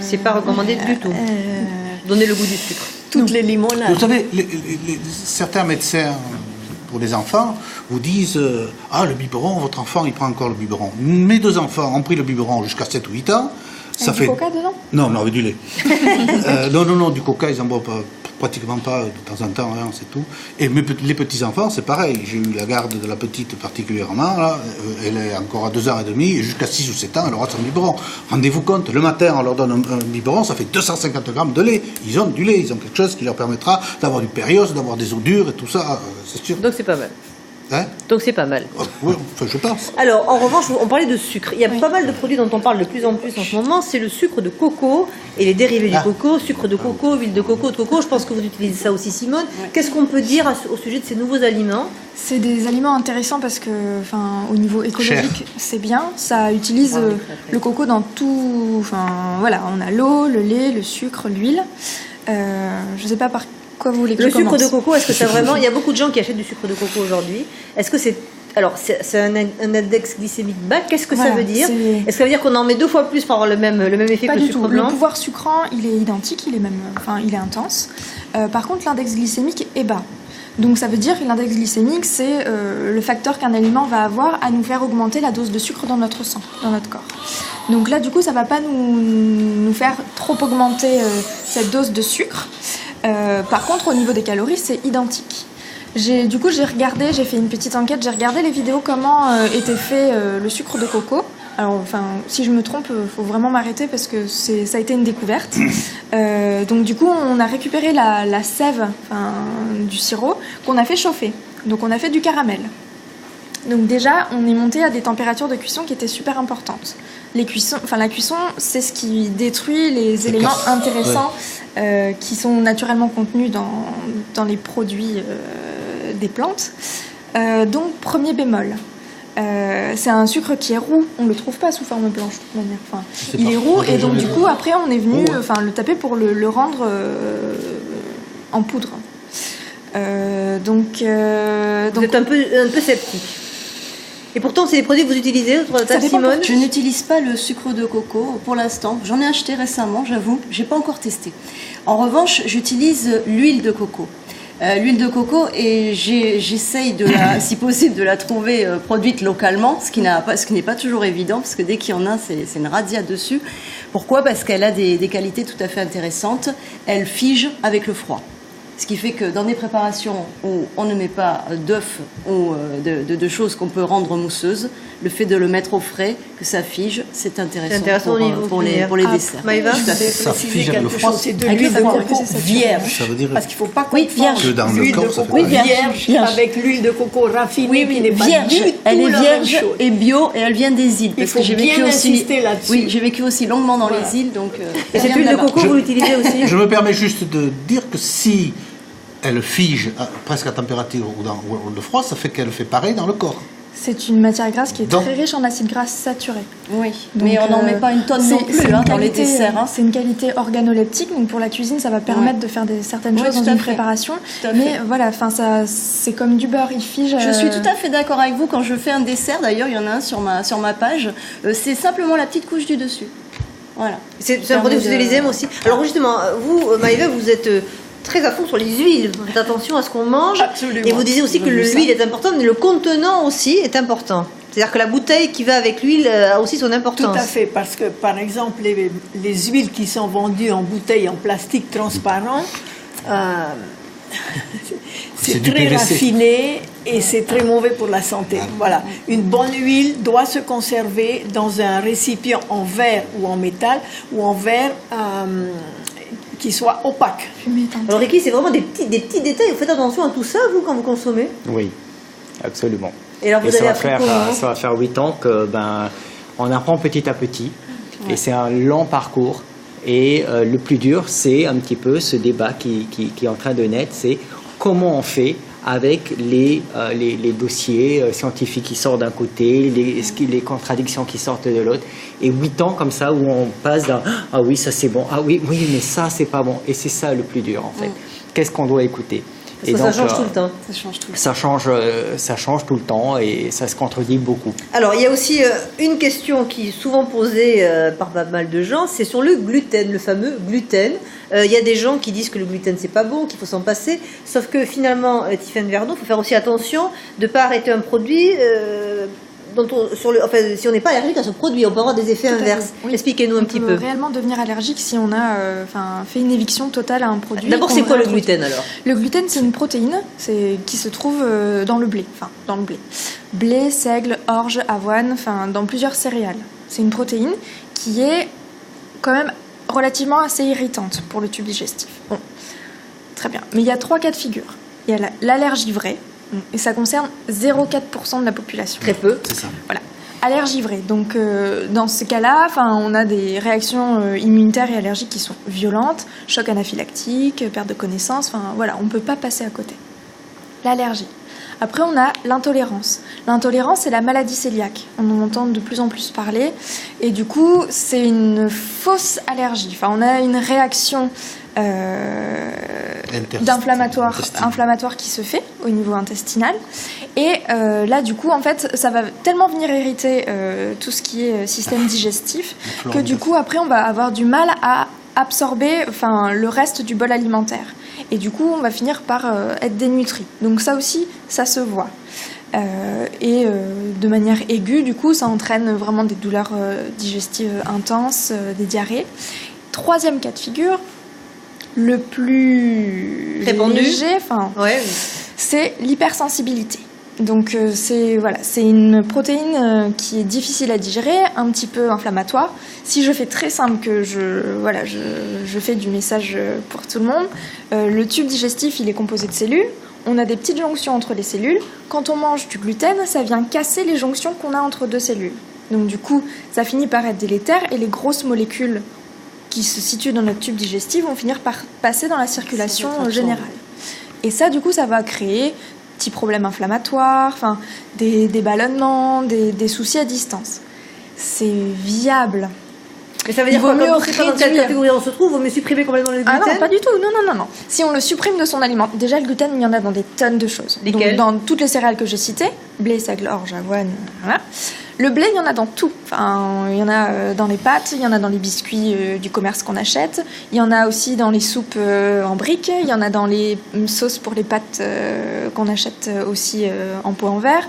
c'est pas recommandé du tout. Donner le goût du sucre. Toutes les limonades. Vous savez, certains médecins pour les enfants vous disent ah, le biberon, votre enfant, il prend encore le biberon. Mes 2 enfants ont pris le biberon jusqu'à 7 ou 8 ans. Ça du fait... coca dedans? Non, avec du lait. Non, du coca, ils en boivent pratiquement pas, de temps en temps, hein, c'est tout. Et les petits-enfants, c'est pareil. J'ai eu la garde de la petite particulièrement, là. Elle est encore à 2h30, et jusqu'à 6 ou 7 ans, elle aura son biberon. Rendez-vous compte, le matin, on leur donne un biberon, ça fait 250 grammes de lait. Ils ont du lait, ils ont quelque chose qui leur permettra d'avoir du périos, d'avoir des os durs et tout ça, c'est sûr. Donc c'est pas mal. Hein? Donc c'est pas mal. Oui, enfin, je pense. Alors, en revanche, on parlait de sucre. Il y a pas mal de produits dont on parle de plus en plus en ce moment. C'est le sucre de coco et les dérivés du coco, sucre de coco, huile de coco, de coco. Je pense que vous utilisez ça aussi, Simone. Qu'est-ce qu'on peut dire au sujet de ces nouveaux aliments? C'est des aliments intéressants parce que, au niveau écologique, c'est bien. Ça utilise le coco dans tout. Voilà, on a l'eau, le lait, le sucre, l'huile. Je sais pas par quoi vous voulez que je commence. Le sucre de coco, est-ce que ça vraiment... Il y a beaucoup de gens qui achètent du sucre de coco aujourd'hui. Est-ce que c'est... Alors, c'est un index glycémique bas. Qu'est-ce que ça veut dire? Est-ce que ça veut dire qu'on en met 2 fois plus pour avoir le même effet pas que le du sucre tout. blanc? Le pouvoir sucrant, il est identique, il est même, il est intense. Par contre, l'index glycémique est bas. Donc ça veut dire que l'index glycémique, c'est le facteur qu'un aliment va avoir à nous faire augmenter la dose de sucre dans notre sang, dans notre corps. Donc là, du coup, ça va pas nous faire trop augmenter cette dose de sucre. Par contre, au niveau des calories, c'est identique. J'ai regardé, j'ai fait une petite enquête, j'ai regardé les vidéos comment était fait le sucre de coco. Alors, si je me trompe, faut vraiment m'arrêter parce que ça a été une découverte. Donc, du coup, on a récupéré la sève, du sirop qu'on a fait chauffer. Donc, on a fait du caramel. Donc, déjà, on est monté à des températures de cuisson qui étaient super importantes. La cuisson, c'est ce qui détruit les éléments intéressants qui sont naturellement contenus dans les produits des plantes. Donc, premier bémol. C'est un sucre qui est roux, on le trouve pas sous forme blanche de toute manière. Il est roux et donc du coup après on est venu le taper pour le rendre en poudre. Donc vous êtes un peu sceptique. Et pourtant c'est des produits que vous utilisez, Simone? Je n'utilise pas le sucre de coco pour l'instant. J'en ai acheté récemment, j'avoue, j'ai pas encore testé. En revanche, j'utilise l'huile de coco. L'huile de coco et j'essaye si possible de la trouver produite localement, ce qui n'est pas toujours évident parce que dès qu'il y en a, c'est une razzia dessus. Pourquoi? Parce qu'elle a des qualités tout à fait intéressantes. Elle fige avec le froid. Ce qui fait que dans des préparations où on ne met pas d'œufs ou de choses qu'on peut rendre mousseuses, le fait de le mettre au frais, que ça fige, c'est intéressant pour les desserts. Maïva, ça fige avec le froid. C'est de l'huile de coco vierge. Ça veut dire parce qu'il ne faut pas confondre que dans le l'huile de corps, ça coco fait vierge avec l'huile de coco raffinée qui n'est pas vierge. du tout Elle est la vierge même chose. et bio et elle vient des îles. Il faut bien insister là-dessus. Oui, j'ai vécu aussi longuement dans les îles, donc. Et cette huile de coco, vous l'utilisez aussi? Je me permets juste de dire que si elle fige presque à température ou dans le froid, ça fait qu'elle fait pareil dans le corps. C'est une matière grasse qui est très riche en acides gras saturés. Oui, donc, mais on n'en met pas une tonne non plus dans les desserts. C'est une qualité organoleptique, donc pour la cuisine, ça va permettre de faire certaines choses dans une préparation. Mais voilà, c'est comme du beurre, il fige. Je suis tout à fait d'accord avec vous. Quand je fais un dessert, d'ailleurs, il y en a un sur ma page, c'est simplement la petite couche du dessus. Voilà. C'est un produit que vous utilisez aussi. Alors justement, vous, Maïva, vous êtes très à fond sur les huiles. Vous faites attention à ce qu'on mange. Absolument. Et vous disiez aussi que l'huile est importante, mais le contenant aussi est important. C'est-à-dire que la bouteille qui va avec l'huile a aussi son importance. Tout à fait, parce que par exemple, les huiles qui sont vendues en bouteille en plastique transparent, c'est du très PVC. raffiné et c'est très mauvais pour la santé. Voilà. Une bonne huile doit se conserver dans un récipient en verre ou en métal ou en verre qui soit opaque. Fumée teintée. Alors Ricky, c'est vraiment des petits détails. Vous faites attention à tout ça, vous, quand vous consommez? Oui, absolument. Et alors, vous ça avez va appris faire, comment? ça va faire 8 ans que on apprend petit à petit. Et c'est un long parcours. Et le plus dur, c'est un petit peu ce débat qui est en train de naître, c'est comment on fait avec les dossiers scientifiques qui sortent d'un côté, les contradictions qui sortent de l'autre. Et 8 ans comme ça où on passe d'un « Ah oui, ça c'est bon. Ah oui, mais ça c'est pas bon. » Et c'est ça le plus dur en fait. Qu'est-ce qu'on doit écouter? Parce que ça change tout le temps. Ça change tout. Ça change tout le temps et ça se contredit beaucoup. Alors, il y a aussi une question qui est souvent posée par pas mal de gens, c'est sur le gluten, le fameux gluten. Il y a des gens qui disent que le gluten, c'est pas bon, qu'il faut s'en passer. Sauf que finalement, Tiffaine Verdon, il faut faire aussi attention de ne pas arrêter un produit si on n'est pas allergique à ce produit. On peut avoir des effets Tout à fait, inverses. oui. Expliquez-nous un petit On peu. peut réellement devenir allergique si on a fait une éviction totale à un produit. D'abord, qu'on c'est quoi le réintroduit. gluten alors? Le gluten, c'est une protéine qui se trouve dans le blé. Enfin, dans le blé. Blé, seigle, orge, avoine, dans plusieurs céréales. C'est une protéine qui est quand même relativement assez irritante pour le tube digestif. Bon, très bien. Mais il y a 3 cas de figure. Il y a l'allergie vraie, et ça concerne 0,4% de la population. Très peu. C'est ça. Voilà. Allergie vraie. Donc, dans ce cas-là, on a des réactions immunitaires et allergiques qui sont violentes, choc anaphylactique, perte de connaissance, voilà, on ne peut pas passer à côté. L'allergie. Après, on a l'intolérance. L'intolérance, c'est la maladie cœliaque. On en entend de plus en plus parler. Et du coup, c'est une fausse allergie. On a une réaction inflammatoire qui se fait au niveau intestinal. Et là, du coup, en fait, ça va tellement venir irriter tout ce qui est système digestif que du coup, après, on va avoir du mal à absorber le reste du bol alimentaire. Et du coup, on va finir par être dénutri. Donc ça aussi, ça se voit. De manière aiguë, du coup, ça entraîne vraiment des douleurs digestives intenses, des diarrhées. 3e cas de figure, le plus répandu, léger, c'est l'hypersensibilité. Donc c'est une protéine qui est difficile à digérer, un petit peu inflammatoire. Si je fais très simple, que je fais du message pour tout le monde, le tube digestif, il est composé de cellules. On a des petites jonctions entre les cellules. Quand on mange du gluten, ça vient casser les jonctions qu'on a entre 2 cellules. Donc du coup, ça finit par être délétère et les grosses molécules qui se situent dans notre tube digestif vont finir par passer dans la circulation générale. Et ça, du coup, ça va créer petits problèmes inflammatoires, des ballonnements, des soucis à distance. C'est viable. Mais ça veut dire quoi? Comme on ne sait pas dans quelle catégorie on se trouve, vaut mieux supprimer complètement le gluten? Ah non, pas du tout. Non. Si on le supprime de son aliment, déjà le gluten, il y en a dans des tonnes de choses. Lesquelles? Donc, dans toutes les céréales que j'ai citées, blé, seigle, orge, avoine, voilà. Le blé, il y en a dans tout. Il y en a dans les pâtes, il y en a dans les biscuits du commerce qu'on achète, il y en a aussi dans les soupes en briques, il y en a dans les sauces pour les pâtes qu'on achète aussi en pot en verre.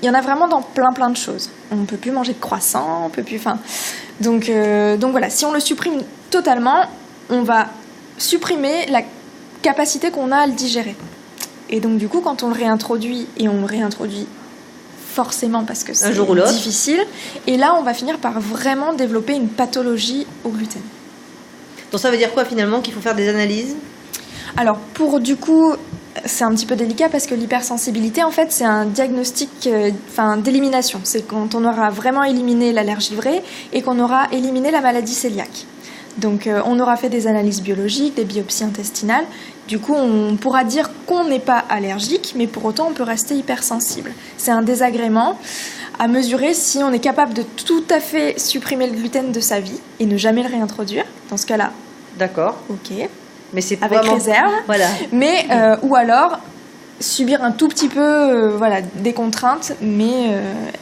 Il y en a vraiment dans plein de choses. On ne peut plus manger de croissants, on peut plus... Donc voilà, si on le supprime totalement, on va supprimer la capacité qu'on a à le digérer. Et donc du coup, quand on le réintroduit, et on le réintroduit forcément parce que c'est difficile, et là on va finir par vraiment développer une pathologie au gluten. Donc ça veut dire quoi finalement? Qu'il faut faire des analyses? Alors pour du coup, c'est un petit peu délicat parce que l'hypersensibilité, en fait, c'est un diagnostic d'élimination. C'est quand on aura vraiment éliminé l'allergie vraie et qu'on aura éliminé la maladie cœliaque. Donc, on aura fait des analyses biologiques, des biopsies intestinales. Du coup, on pourra dire qu'on n'est pas allergique, mais pour autant, on peut rester hypersensible. C'est un désagrément à mesurer si on est capable de tout à fait supprimer le gluten de sa vie et ne jamais le réintroduire. Dans ce cas-là, d'accord. ok. Mais c'est avec vraiment... réserve. Voilà. Mais ou alors subir un tout petit peu voilà, des contraintes, mais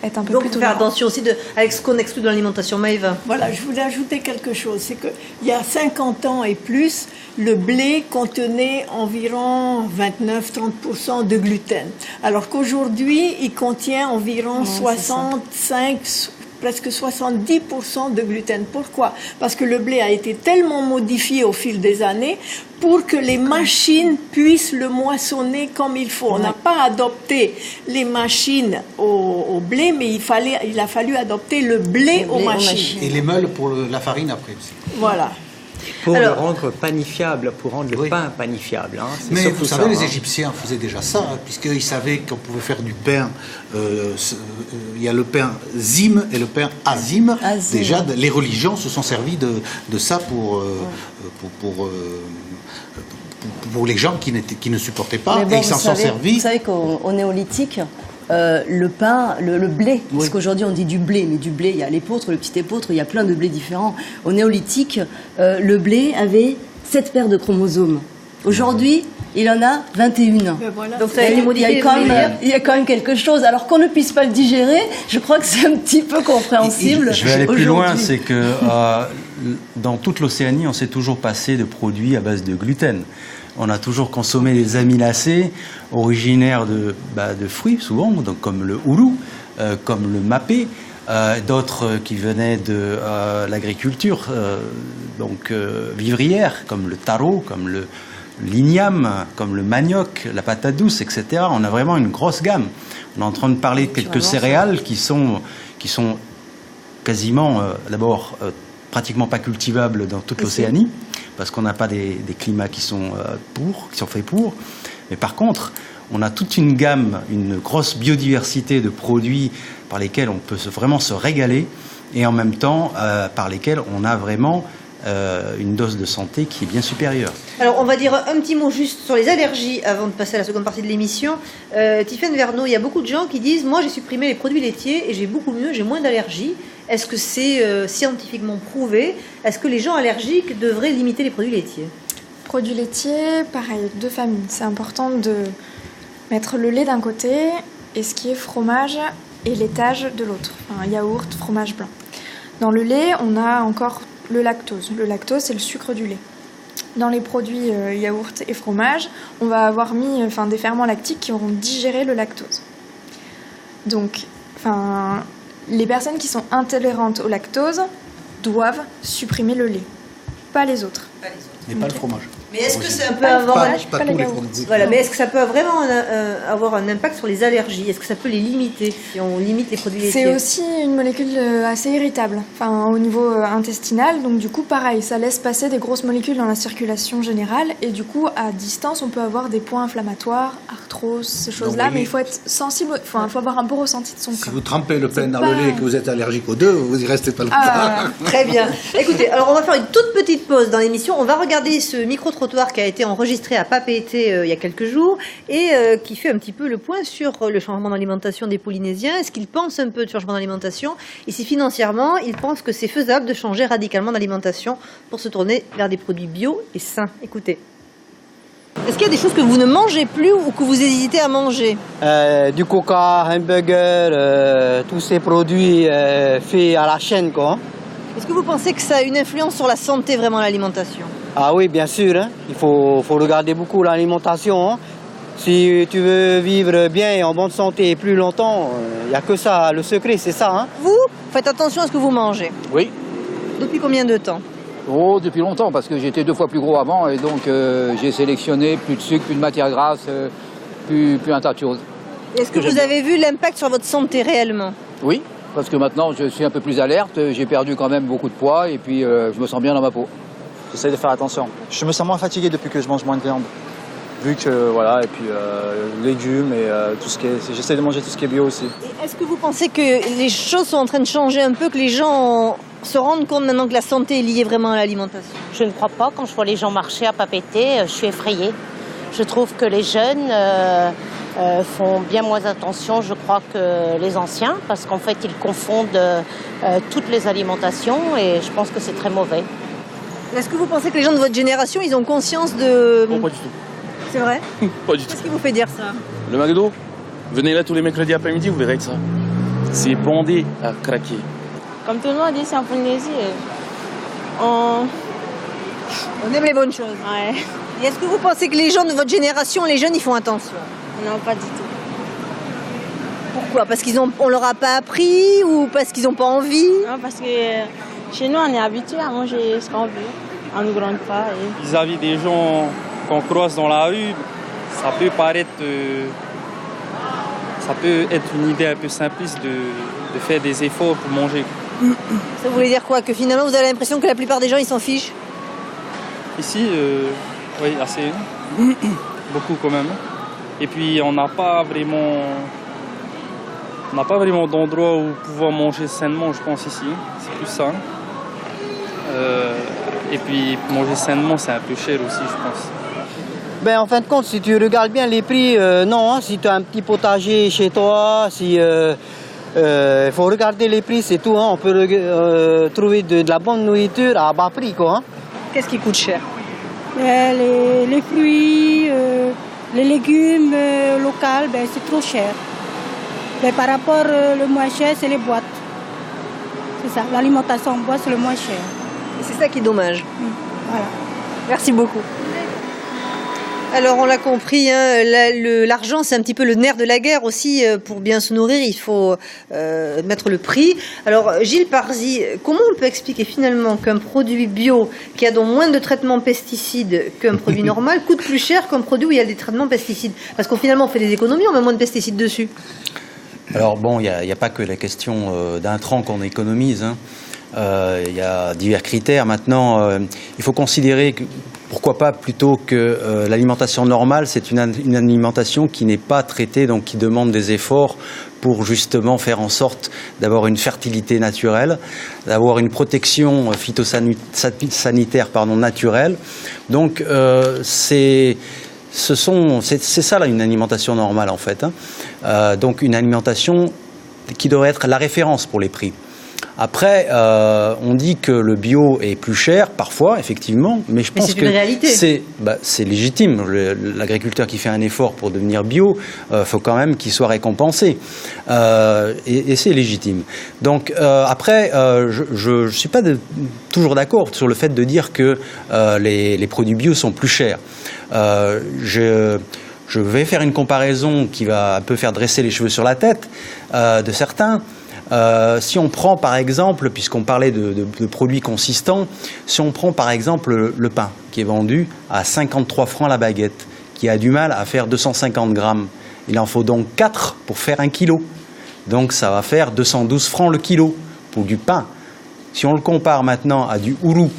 être un peu Donc, plus faire tolérant. attention aussi avec ce qu'on exclut de l'alimentation. Maëva. Voilà, je voulais ajouter quelque chose. C'est qu'il y a 50 ans et plus, le blé contenait environ 29-30% de gluten. Alors qu'aujourd'hui, il contient environ 65, presque 70% de gluten. Pourquoi? Parce que le blé a été tellement modifié au fil des années pour que les machines puissent le moissonner comme il faut. On n'a pas adopté les machines au blé, mais il a fallu adopter le blé aux machines. Et les meules pour la farine après aussi. Voilà. Pour Alors- le rendre panifiable, pour rendre le pain panifiable. Hein, c'est Mais surtout vous savez, ça, les hein. Égyptiens faisaient déjà ça, puisqu'ils savaient qu'on pouvait faire du pain. Il y a le pain zim et le pain azim. Azim. Déjà, les religions se sont servies de ça pour les gens qui ne supportaient pas, Mais bon, et ils s'en sont servis. Vous savez qu'au néolithique, le pain, le blé, parce qu'aujourd'hui on dit du blé, mais du blé, il y a l'épeautre, le petit épeautre, il y a plein de blés différents. Au néolithique, le blé avait 7 paires de chromosomes. Aujourd'hui, il en a 21. Ben voilà. Donc ça a été Il y modifié. il y a quand même quelque chose. Alors qu'on ne puisse pas le digérer, je crois que c'est un petit peu compréhensible. Je vais aller plus loin, aujourd'hui. c'est que dans toute l'Océanie, on s'est toujours passé de produits à base de gluten. On a toujours consommé des amylacés originaires de fruits, souvent, donc comme le houlou, comme le mapé, d'autres qui venaient de l'agriculture, vivrière, comme le taro, comme l'igname, comme le manioc, la patate douce, etc. On a vraiment une grosse gamme. On est en train de parler de quelques céréales qui sont quasiment, d'abord, pratiquement pas cultivables dans toute l'Océanie, parce qu'on n'a pas des climats qui sont faits pour. Mais par contre, on a toute une gamme, une grosse biodiversité de produits par lesquels on peut vraiment se régaler, et en même temps par lesquels on a vraiment une dose de santé qui est bien supérieure. Alors, on va dire un petit mot juste sur les allergies avant de passer à la seconde partie de l'émission. Tiffaine Verneau, il y a beaucoup de gens qui disent « Moi, j'ai supprimé les produits laitiers et j'ai beaucoup mieux, j'ai moins d'allergies. » Est-ce que c'est scientifiquement prouvé? Est-ce que les gens allergiques devraient limiter les produits laitiers? Produits laitiers, pareil, 2 familles. C'est important de mettre le lait d'un côté et ce qui est fromage et laitage de l'autre. Enfin, yaourt, fromage blanc. Dans le lait, on a encore le lactose. Le lactose, c'est le sucre du lait. Dans les produits yaourt et fromage, on va avoir mis des ferments lactiques qui auront digéré le lactose. Donc, les personnes qui sont intolérantes au lactose doivent supprimer le lait, pas les autres. Mais pas le fromage. Mais est-ce que ça peut Pas le avoir fromage, pas pas tous le les yaourt. produits. Voilà, mais est-ce que ça peut vraiment avoir un impact sur les allergies? Est-ce que ça peut les limiter si on limite les produits laitiers? C'est aussi une molécule assez irritable, au niveau intestinal. Donc du coup, pareil, ça laisse passer des grosses molécules dans la circulation générale. Et du coup, à distance, on peut avoir des points inflammatoires, arthrose, ces choses-là. voyez, Mais il faut être sensible, il faut avoir un beau ressenti de son Si corps. vous trempez le pain C'est dans pas- le lait et que vous êtes allergique aux deux, vous y restez pas longtemps. Ah, Très bien. Écoutez, alors on va faire une toute petite pause dans l'émission. On va regarder ce micro-trottoir qui a été enregistré à Papeete il y a quelques jours et qui fait un petit peu le point sur le changement d'alimentation des Polynésiens. Est-ce qu'ils pensent un peu de changement d'alimentation? Et si financièrement, ils pensent que c'est faisable de changer radicalement d'alimentation pour se tourner vers des produits bio et sains. Écoutez. Est-ce qu'il y a des choses que vous ne mangez plus ou que vous hésitez à manger? Du coca, hamburger, tous ces produits faits à la chaîne, quoi. Est-ce que vous pensez que ça a une influence sur la santé, vraiment, l'alimentation? Ah oui, bien sûr, hein. Il faut regarder beaucoup l'alimentation, hein. Si tu veux vivre bien et en bonne santé plus longtemps, il n'y a que ça, le secret, c'est ça, hein. Vous, faites attention à ce que vous mangez. Oui. Depuis combien de temps? Oh, depuis longtemps, parce que j'étais 2 fois plus gros avant, et donc j'ai sélectionné plus de sucre, plus de matière grasse, plus un tas de choses. Est-ce que vous avez vu l'impact sur votre santé réellement? Oui, parce que maintenant je suis un peu plus alerte, j'ai perdu quand même beaucoup de poids, et puis je me sens bien dans ma peau. J'essaie de faire attention. Je me sens moins fatigué depuis que je mange moins de viande. Vu que, voilà, et puis légumes et tout ce qui est... J'essaie de manger tout ce qui est bio aussi. Et est-ce que vous pensez que les choses sont en train de changer un peu, que les gens se rendent compte maintenant que la santé est liée vraiment à l'alimentation? Je ne crois pas. Quand je vois les gens marcher à Papeete, je suis effrayée. Je trouve que les jeunes font bien moins attention, je crois, que les anciens, parce qu'en fait, ils confondent toutes les alimentations et je pense que c'est très mauvais. Est-ce que vous pensez que les gens de votre génération, ils ont conscience de... Bon, pas du tout. C'est vrai? Pas du tout. Qu'est-ce qui vous fait dire ça? Le McDo, venez là tous les mercredis après-midi, vous verrez que ça. C'est bondé à craquer. Comme tout le monde ici en Polynésie, on aime les bonnes choses. Ouais. Et est-ce que vous pensez que les gens de votre génération, les jeunes, ils font attention? Non, pas du tout. Pourquoi? Parce qu'on leur a pas appris ou parce qu'ils n'ont pas envie? Non, parce que chez nous, on est habitués à manger ce qu'on veut. On ne gronde pas. Vis-à-vis des gens qu'on croise dans la rue, ça peut paraître... ça peut être une idée un peu simpliste de faire des efforts pour manger. Ça voulait dire quoi? Que finalement, vous avez l'impression que la plupart des gens, ils s'en fichent? Ici, oui, assez. Beaucoup quand même. Et puis, on n'a pas vraiment d'endroit où pouvoir manger sainement, je pense, ici. C'est plus ça. Et puis, manger sainement, c'est un peu cher aussi, je pense. Ben, en fin de compte, si tu regardes bien les prix, non. Hein, si tu as un petit potager chez toi, si... il faut regarder les prix, c'est tout. Hein. On peut trouver de la bonne nourriture à bas prix, quoi. Hein. Qu'est-ce qui coûte cher? Les fruits, les légumes locaux, ben, c'est trop cher. Mais par rapport, le moins cher, c'est les boîtes. C'est ça, l'alimentation en boîte, c'est le moins cher. Et c'est ça qui est dommage. Voilà. Merci beaucoup. Alors on l'a compris, hein, l'argent c'est un petit peu le nerf de la guerre aussi. Pour bien se nourrir, il faut mettre le prix. Alors Gilles Parzi, comment on peut expliquer finalement qu'un produit bio qui a donc moins de traitements pesticides qu'un produit normal coûte plus cher qu'un produit où il y a des traitements pesticides? Parce qu'on finalement on fait des économies, on met moins de pesticides dessus. Alors bon, il n'y a pas que la question d'intrants qu'on économise. Hein. Il y a divers critères. Maintenant, il faut considérer que, pourquoi pas, plutôt que l'alimentation normale, c'est une alimentation qui n'est pas traitée, donc qui demande des efforts pour justement faire en sorte d'avoir une fertilité naturelle, d'avoir une protection phytosanitaire naturelle. Donc c'est ça là, une alimentation normale en fait. Hein. Donc une alimentation qui devrait être la référence pour les prix. Après, on dit que le bio est plus cher, parfois, effectivement, mais je pense que c'est légitime. L'agriculteur qui fait un effort pour devenir bio, faut quand même qu'il soit récompensé. Et c'est légitime. Donc, après, je ne suis pas toujours d'accord sur le fait de dire que les produits bio sont plus chers. Je vais faire une comparaison qui va un peu faire dresser les cheveux sur la tête de certains. Si on prend par exemple, puisqu'on parlait de produits consistants, si on prend par exemple le pain qui est vendu à 53 francs la baguette, qui a du mal à faire 250 grammes, il en faut donc 4 pour faire 1 kilo. Donc ça va faire 212 francs le kilo pour du pain. Si on le compare maintenant à du ourou,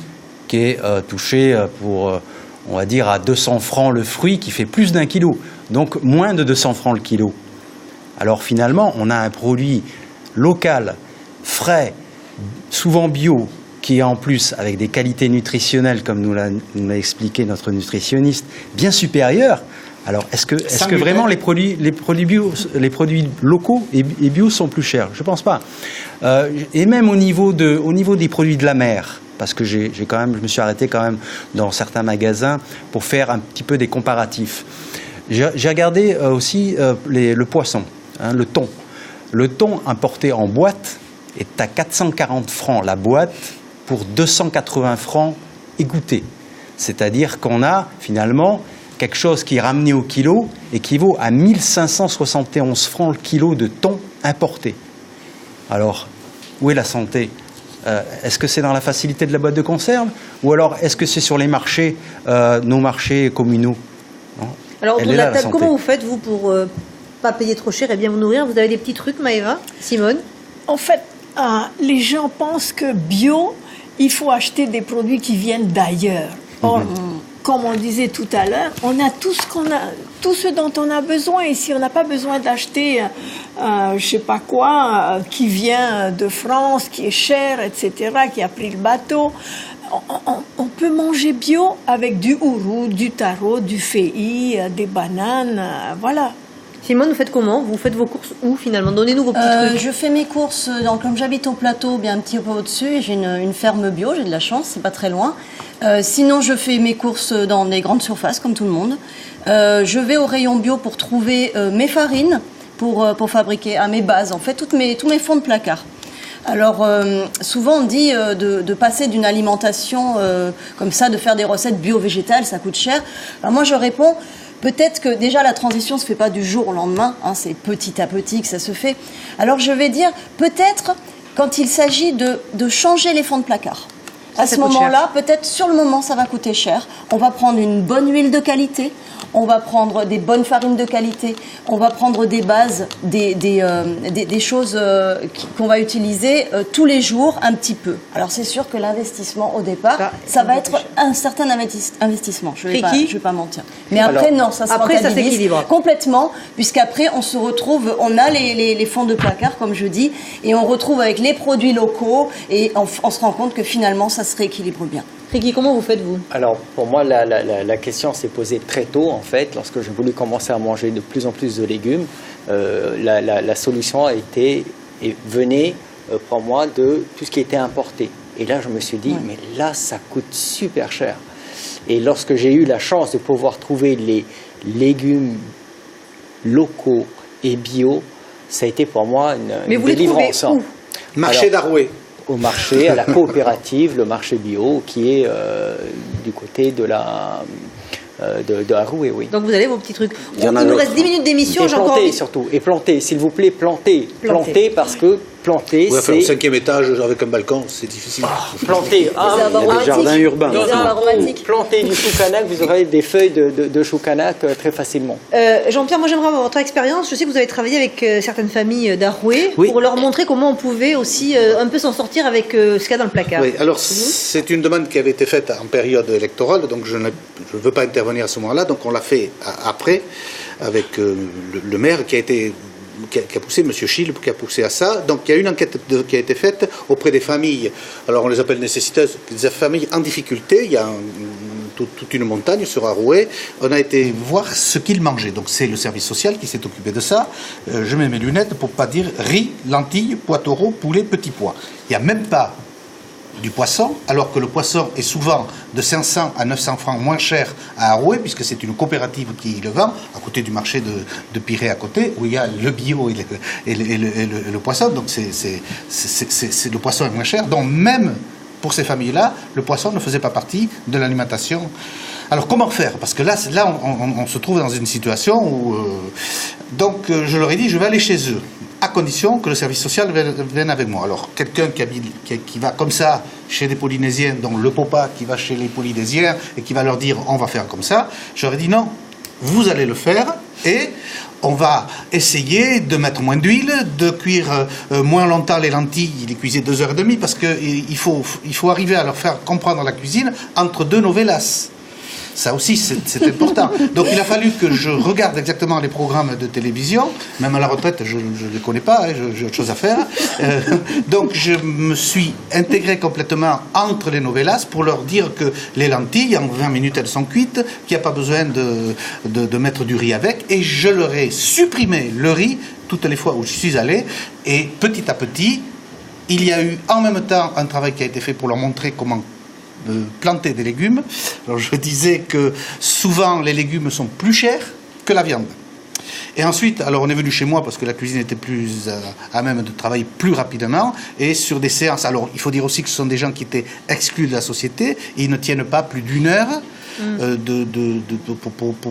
qui est touché pour, on va dire, à 200 francs le fruit, qui fait plus d'1 kilo, donc moins de 200 francs le kilo. Alors finalement, on a un produit local, frais, souvent bio, qui est en plus avec des qualités nutritionnelles, comme nous l'a expliqué notre nutritionniste, bien supérieures. Alors, est-ce que vraiment les produits locaux et bio sont plus chers? Je ne pense pas. Et même au niveau des produits de la mer, parce que je me suis arrêté quand même dans certains magasins pour faire un petit peu des comparatifs. J'ai regardé aussi le poisson, hein, le thon. Le thon importé en boîte est à 440 francs la boîte pour 280 francs égoutté. C'est-à-dire qu'on a finalement quelque chose qui est ramené au kilo équivaut à 1571 francs le kilo de thon importé. Alors, où est la santé? Est-ce que c'est dans la facilité de la boîte de conserve? Ou alors est-ce que c'est sur les marchés, nos marchés communaux? Non. Alors, autour de la table, comment vous faites, vous, pour pas payer trop cher et bien vous nourrir? Vous avez des petits trucs, Maëva? Simone? En fait, les gens pensent que bio, il faut acheter des produits qui viennent d'ailleurs. Or, comme on disait tout à l'heure, on a tout ce dont on a besoin ici. On n'a pas besoin d'acheter, je sais pas quoi, qui vient de France, qui est cher, etc., qui a pris le bateau. On peut manger bio avec du ourou, du taro, du fei, des bananes, voilà. Simone, vous faites comment? Vous faites vos courses où finalement? Donnez-nous vos petits trucs. Je fais mes courses, comme j'habite au plateau, bien un petit peu au-dessus, j'ai une ferme bio, j'ai de la chance, c'est pas très loin. Sinon, je fais mes courses dans des grandes surfaces, comme tout le monde. Je vais au rayon bio pour trouver mes farines, pour fabriquer à mes bases, en fait, tous mes fonds de placard. Alors, souvent on dit de passer d'une alimentation comme ça, de faire des recettes bio-végétales, ça coûte cher. Alors moi je réponds, peut-être que déjà la transition ne se fait pas du jour au lendemain, hein, c'est petit à petit que ça se fait. Alors je vais dire, peut-être quand il s'agit de changer les fonds de placard. À ce moment-là, peut-être sur le moment, ça va coûter cher. On va prendre une bonne huile de qualité, on va prendre des bonnes farines de qualité, on va prendre des bases, des choses qu'on va utiliser tous les jours un petit peu. Alors c'est sûr que l'investissement au départ, ça va être un certain investissement, je vais pas mentir. Mais après, non, ça se rentabilise complètement, puisqu'après, on se retrouve, on a les fonds de placard, comme je dis, et on retrouve avec les produits locaux, et on se rend compte que finalement, ça se rééquilibre bien. Ricky, comment vous faites, vous? Alors, pour moi, la question s'est posée très tôt, en fait, lorsque j'ai voulu commencer à manger de plus en plus de légumes. La solution venait pour moi de tout ce qui était importé. Et là, je me suis dit, mais là, ça coûte super cher. Et lorsque j'ai eu la chance de pouvoir trouver les légumes locaux et bio, ça a été pour moi une délivrance. Mais vous les trouvez où? Marché d'Arouet. Au marché, à la coopérative, le marché bio, qui est du côté de Arouet, oui. Donc vous avez vos petits trucs. Il nous reste 10 minutes d'émission. Et planter surtout. Et planter, s'il vous plaît, planter. Planter parce que planter, c'est... au 5e étage avec un balcon, c'est difficile. Planter. Des jardins urbains. Planter du choucanac, vous aurez des feuilles de choucanac très facilement. Jean-Pierre, moi j'aimerais avoir votre expérience. Je sais que vous avez travaillé avec certaines familles d'Arouet pour leur montrer comment on pouvait aussi un peu s'en sortir avec ce qu'il y a dans le placard. Oui, alors c'est une demande qui avait été faite en période électorale, donc je ne veux pas intervenir à ce moment-là, donc on l'a fait après avec le maire qui a poussé, M. Schill, qui a poussé à ça. Donc il y a une enquête qui a été faite auprès des familles, alors on les appelle nécessiteuses, des familles en difficulté. Il y a toute une montagne sur Arouet. On a été voir ce qu'ils mangeaient. Donc c'est le service social qui s'est occupé de ça. Je mets mes lunettes pour ne pas dire riz, lentilles, pois taureaux, poulet, petits pois. Il n'y a même pas du poisson, alors que le poisson est souvent de 500 à 900 francs moins cher à Arouet, puisque c'est une coopérative qui le vend, à côté du marché de Piré à côté, où il y a le bio et le poisson. Donc le poisson est moins cher. Donc même pour ces familles-là, le poisson ne faisait pas partie de l'alimentation. Alors comment faire? Parce que là on se trouve dans une situation où... donc je leur ai dit, je vais aller chez eux, à condition que le service social vienne avec moi. Alors, quelqu'un qui va comme ça chez des Polynésiens, dont le papa qui va chez les Polynésiens et qui va leur dire on va faire comme ça, j'aurais dit non, vous allez le faire et on va essayer de mettre moins d'huile, de cuire moins longtemps les lentilles, les cuisez 2h30 parce qu'il faut arriver à leur faire comprendre la cuisine entre deux novelas. Ça aussi, c'est important. Donc il a fallu que je regarde exactement les programmes de télévision. Même à la retraite, je ne les connais pas, hein, j'ai autre chose à faire. Donc je me suis intégré complètement entre les novelas pour leur dire que les lentilles, en 20 minutes, elles sont cuites, qu'il n'y a pas besoin de mettre du riz avec. Et je leur ai supprimé le riz toutes les fois où je suis allé. Et petit à petit, il y a eu en même temps un travail qui a été fait pour leur montrer comment planter des légumes. Alors je disais que souvent les légumes sont plus chers que la viande. Et ensuite, alors on est venu chez moi parce que la cuisine était plus à même de travailler plus rapidement et sur des séances. Alors il faut dire aussi que ce sont des gens qui étaient exclus de la société et ils ne tiennent pas plus d'1 heure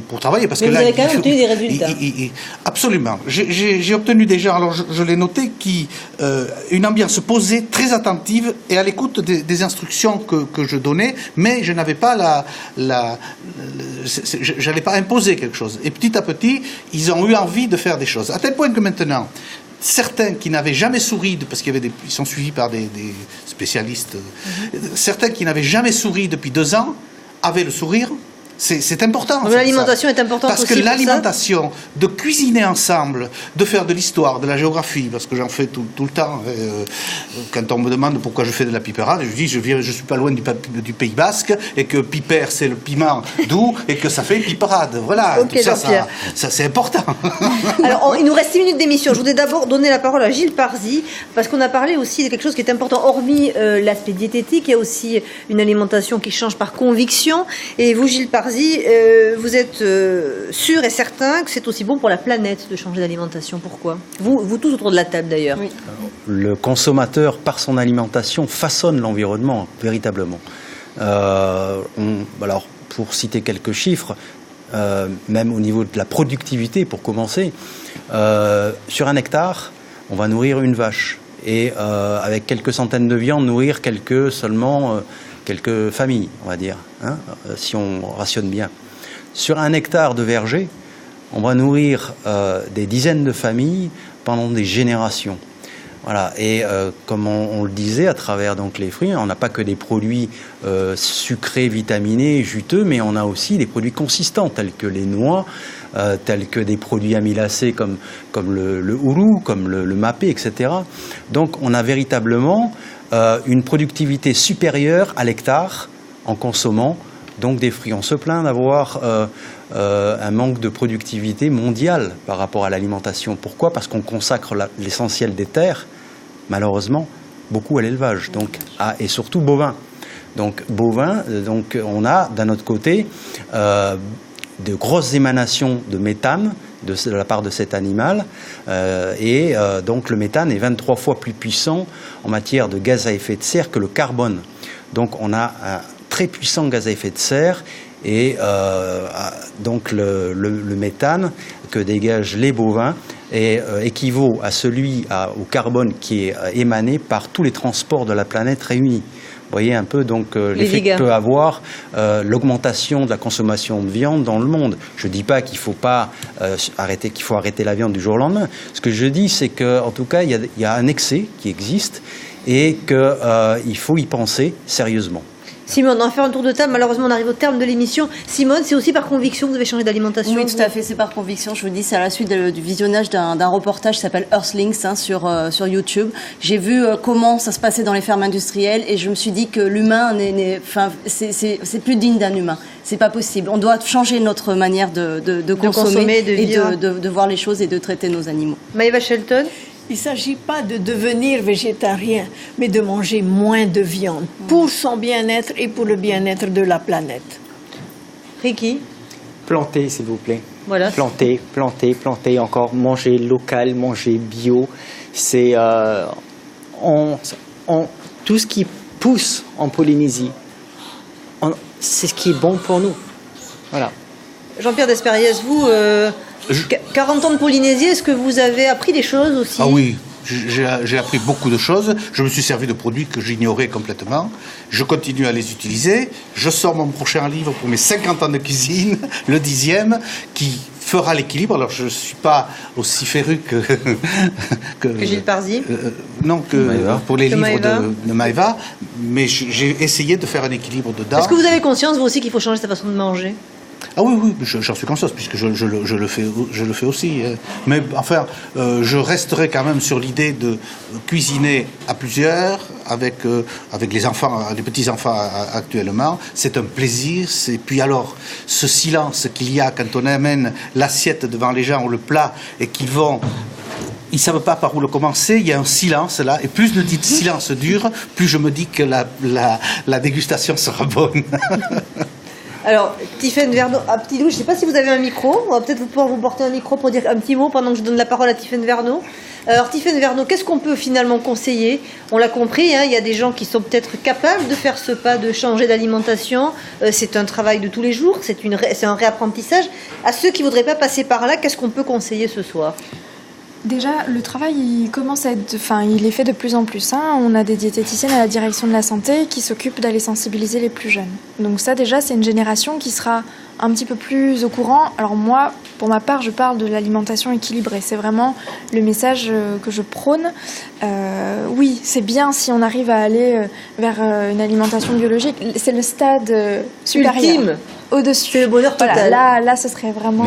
pour travailler. Parce mais que vous là, avez quand même obtenu des résultats. Absolument. J'ai obtenu déjà, alors je l'ai noté, une ambiance posée, très attentive et à l'écoute des instructions que je donnais, mais je n'avais pas j'allais pas imposer quelque chose. Et petit à petit, ils ont eu envie de faire des choses. À tel point que maintenant, certains qui n'avaient jamais souri, parce qu'ils sont suivis par des spécialistes, certains qui n'avaient jamais souri depuis 2 ans, avaient le sourire C'est important. L'alimentation est importante parce aussi que pour l'alimentation, de cuisiner ensemble, de faire de l'histoire, de la géographie, parce que j'en fais tout le temps. Quand on me demande pourquoi je fais de la piperade, je dis je suis pas loin du Pays Basque et que piper c'est le piment doux et que ça fait piperade. Voilà, okay, tout ça c'est important. Alors il nous reste 6 minutes d'émission. Je voudrais d'abord donner la parole à Gilles Parzi parce qu'on a parlé aussi de quelque chose qui est important. Hormis l'aspect diététique, il y a aussi une alimentation qui change par conviction. Et vous, Gilles Parzi, vous êtes sûr et certain que c'est aussi bon pour la planète de changer d'alimentation. Pourquoi vous tous autour de la table d'ailleurs. Oui. Le consommateur, par son alimentation, façonne l'environnement, véritablement. Alors, pour citer quelques chiffres, même au niveau de la productivité, pour commencer, sur 1 hectare, on va nourrir une vache. Et avec quelques centaines de viandes, nourrir quelques familles, on va dire, hein, si on rationne bien. Sur 1 hectare de verger, on va nourrir des dizaines de familles pendant des générations. Voilà. Et comme on le disait, à travers donc les fruits, on n'a pas que des produits sucrés, vitaminés, juteux, mais on a aussi des produits consistants, tels que les noix, tels que des produits amylacés comme le houlou, comme le mapé, etc. Donc on a véritablement une productivité supérieure à l'hectare en consommant donc des fruits. On se plaint d'avoir un manque de productivité mondiale par rapport à l'alimentation. Pourquoi ? Parce qu'on consacre l'essentiel des terres, malheureusement, beaucoup à l'élevage, et surtout bovin. Donc bovin, on a d'un autre côté de grosses émanations de méthane de la part de cet animal, donc le méthane est 23 fois plus puissant en matière de gaz à effet de serre que le carbone. Donc on a un très puissant gaz à effet de serre et donc le méthane que dégagent les bovins équivaut à au carbone qui est émané par tous les transports de la planète réunis. Vous voyez un peu donc l'effet que peut avoir l'augmentation de la consommation de viande dans le monde. Je ne dis pas qu'il faut arrêter la viande du jour au lendemain. Ce que je dis, c'est qu'en tout cas, il y a un excès qui existe et qu'il faut y penser sérieusement. Simone, on va faire un tour de table. Malheureusement, on arrive au terme de l'émission. Simone, c'est aussi par conviction que vous avez changé d'alimentation? Oui, tout à fait, c'est par conviction. Je vous dis, c'est à la suite du visionnage d'un reportage qui s'appelle Earthlings sur YouTube. J'ai vu comment ça se passait dans les fermes industrielles et je me suis dit que l'humain, c'est plus digne d'un humain. C'est pas possible. On doit changer notre manière de consommer et de voir les choses et de traiter nos animaux. Maëva Shelton? Il ne s'agit pas de devenir végétarien, mais de manger moins de viande pour son bien-être et pour le bien-être de la planète. Ricky? Planter, s'il vous plaît. Voilà. Planter encore. Manger local, manger bio. C'est tout ce qui pousse en Polynésie. C'est ce qui est bon pour nous. Voilà. Jean-Pierre Despériès, vous, 40 ans de Polynésie, est-ce que vous avez appris des choses aussi? Ah oui, j'ai appris beaucoup de choses. Je me suis servi de produits que j'ignorais complètement. Je continue à les utiliser. Je sors mon prochain livre pour mes 50 ans de cuisine, le 10e, qui fera l'équilibre. Alors, je ne suis pas aussi féru que Gilles Parzi non, pour les livres de Maëva, mais j'ai essayé de faire un équilibre dedans. Est-ce que vous avez conscience, vous aussi, qu'il faut changer sa façon de manger? Ah oui, j'en suis conscient, puisque je le fais aussi. Mais enfin, je resterai quand même sur l'idée de cuisiner à plusieurs, avec les enfants, les petits-enfants actuellement. C'est un plaisir. Puis alors, ce silence qu'il y a quand on amène l'assiette devant les gens, ou le plat, et qu'ils ne savent pas par où le commencer, il y a un silence là, et plus le silence dure, plus je me dis que la dégustation sera bonne. Alors, Tiffaine Verneau, petit Lou, je ne sais pas si vous avez un micro. On va peut-être pouvoir vous porter un micro pour dire un petit mot pendant que je donne la parole à Tiffaine Verneau. Alors, Tiffaine Verneau, qu'est-ce qu'on peut finalement conseiller? On l'a compris, hein, il y a des gens qui sont peut-être capables de faire ce pas, de changer d'alimentation. C'est un travail de tous les jours, c'est un réapprentissage. À ceux qui ne voudraient pas passer par là, qu'est-ce qu'on peut conseiller ce soir? Déjà, le travail, il est fait de plus en plus. Hein. On a des diététiciennes à la direction de la santé qui s'occupent d'aller sensibiliser les plus jeunes. Donc ça, déjà, c'est une génération qui sera un petit peu plus au courant. Alors moi, pour ma part, je parle de l'alimentation équilibrée. C'est vraiment le message que je prône. Oui, c'est bien si on arrive à aller vers une alimentation biologique. C'est le stade supérieur. Ultime. au-dessus. C'est le bonheur total. Voilà, là, ce serait vraiment...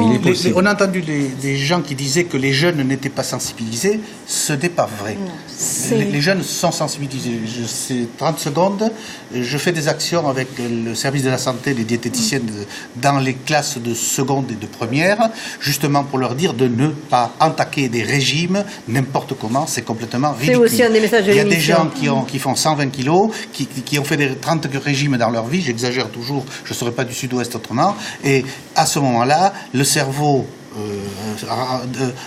On a entendu des gens qui disaient que les jeunes n'étaient pas sensibilisés. Ce n'est pas vrai. Les jeunes sont sensibilisés. C'est 30 secondes. Je fais des actions avec le service de la santé, les diététiciennes dans les classes de seconde et de première, justement pour leur dire de ne pas attaquer des régimes n'importe comment. C'est complètement ridicule. C'est aussi un des messages de l'émission. Il y a des gens qui font 120 kilos, qui ont fait des 30 régimes dans leur vie. J'exagère toujours. Je ne serais pas du Sud-Ouest autrement. Et à ce moment-là, le cerveau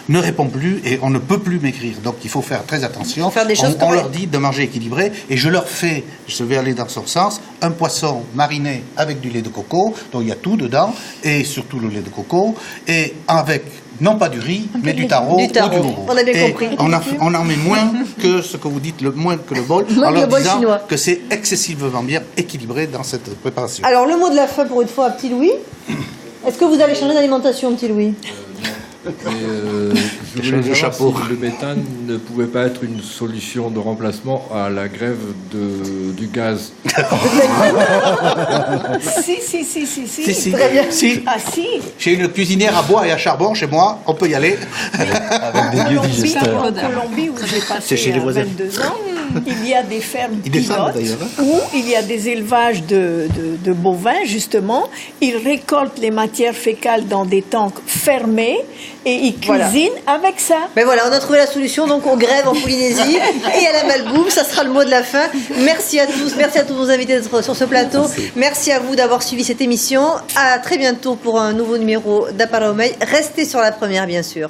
ne répond plus et on ne peut plus maigrir. Donc il faut faire très attention. Faire des choses on leur dit de manger équilibré et je leur fais, je vais aller dans son sens, un poisson mariné avec du lait de coco, donc il y a tout dedans, et surtout le lait de coco, et avec non pas du riz, mais du taro ou du mouro. On a bien compris. On en met moins que ce que vous dites, moins que le bol, en leur disant que c'est excessivement bien équilibré dans cette préparation. Alors le mot de la fin pour une fois à Petit Louis. Est-ce que vous allez changer d'alimentation, Petit Louis? Je voulais savoir si le méthane ne pouvait pas être une solution de remplacement à la grève du gaz. Si. Très bien. Si. Ah si. J'ai une cuisinière à bois et à charbon chez moi, on peut y aller. Avec des biodigesteurs. En Colombie, où j'ai passé chez les voisins. 22 ans, il y a des fermes pilotes où il y a des élevages de bovins, justement. Ils récoltent les matières fécales dans des tanks fermés et ils cuisinent avec ça. Ben voilà, on a trouvé la solution donc aux grèves en Polynésie et à la malbouffe. Ça sera le mot de la fin. Merci à tous vos invités d'être sur ce plateau. Merci à vous d'avoir suivi cette émission. À très bientôt pour un nouveau numéro d'Aparaomei. Restez sur la première, bien sûr.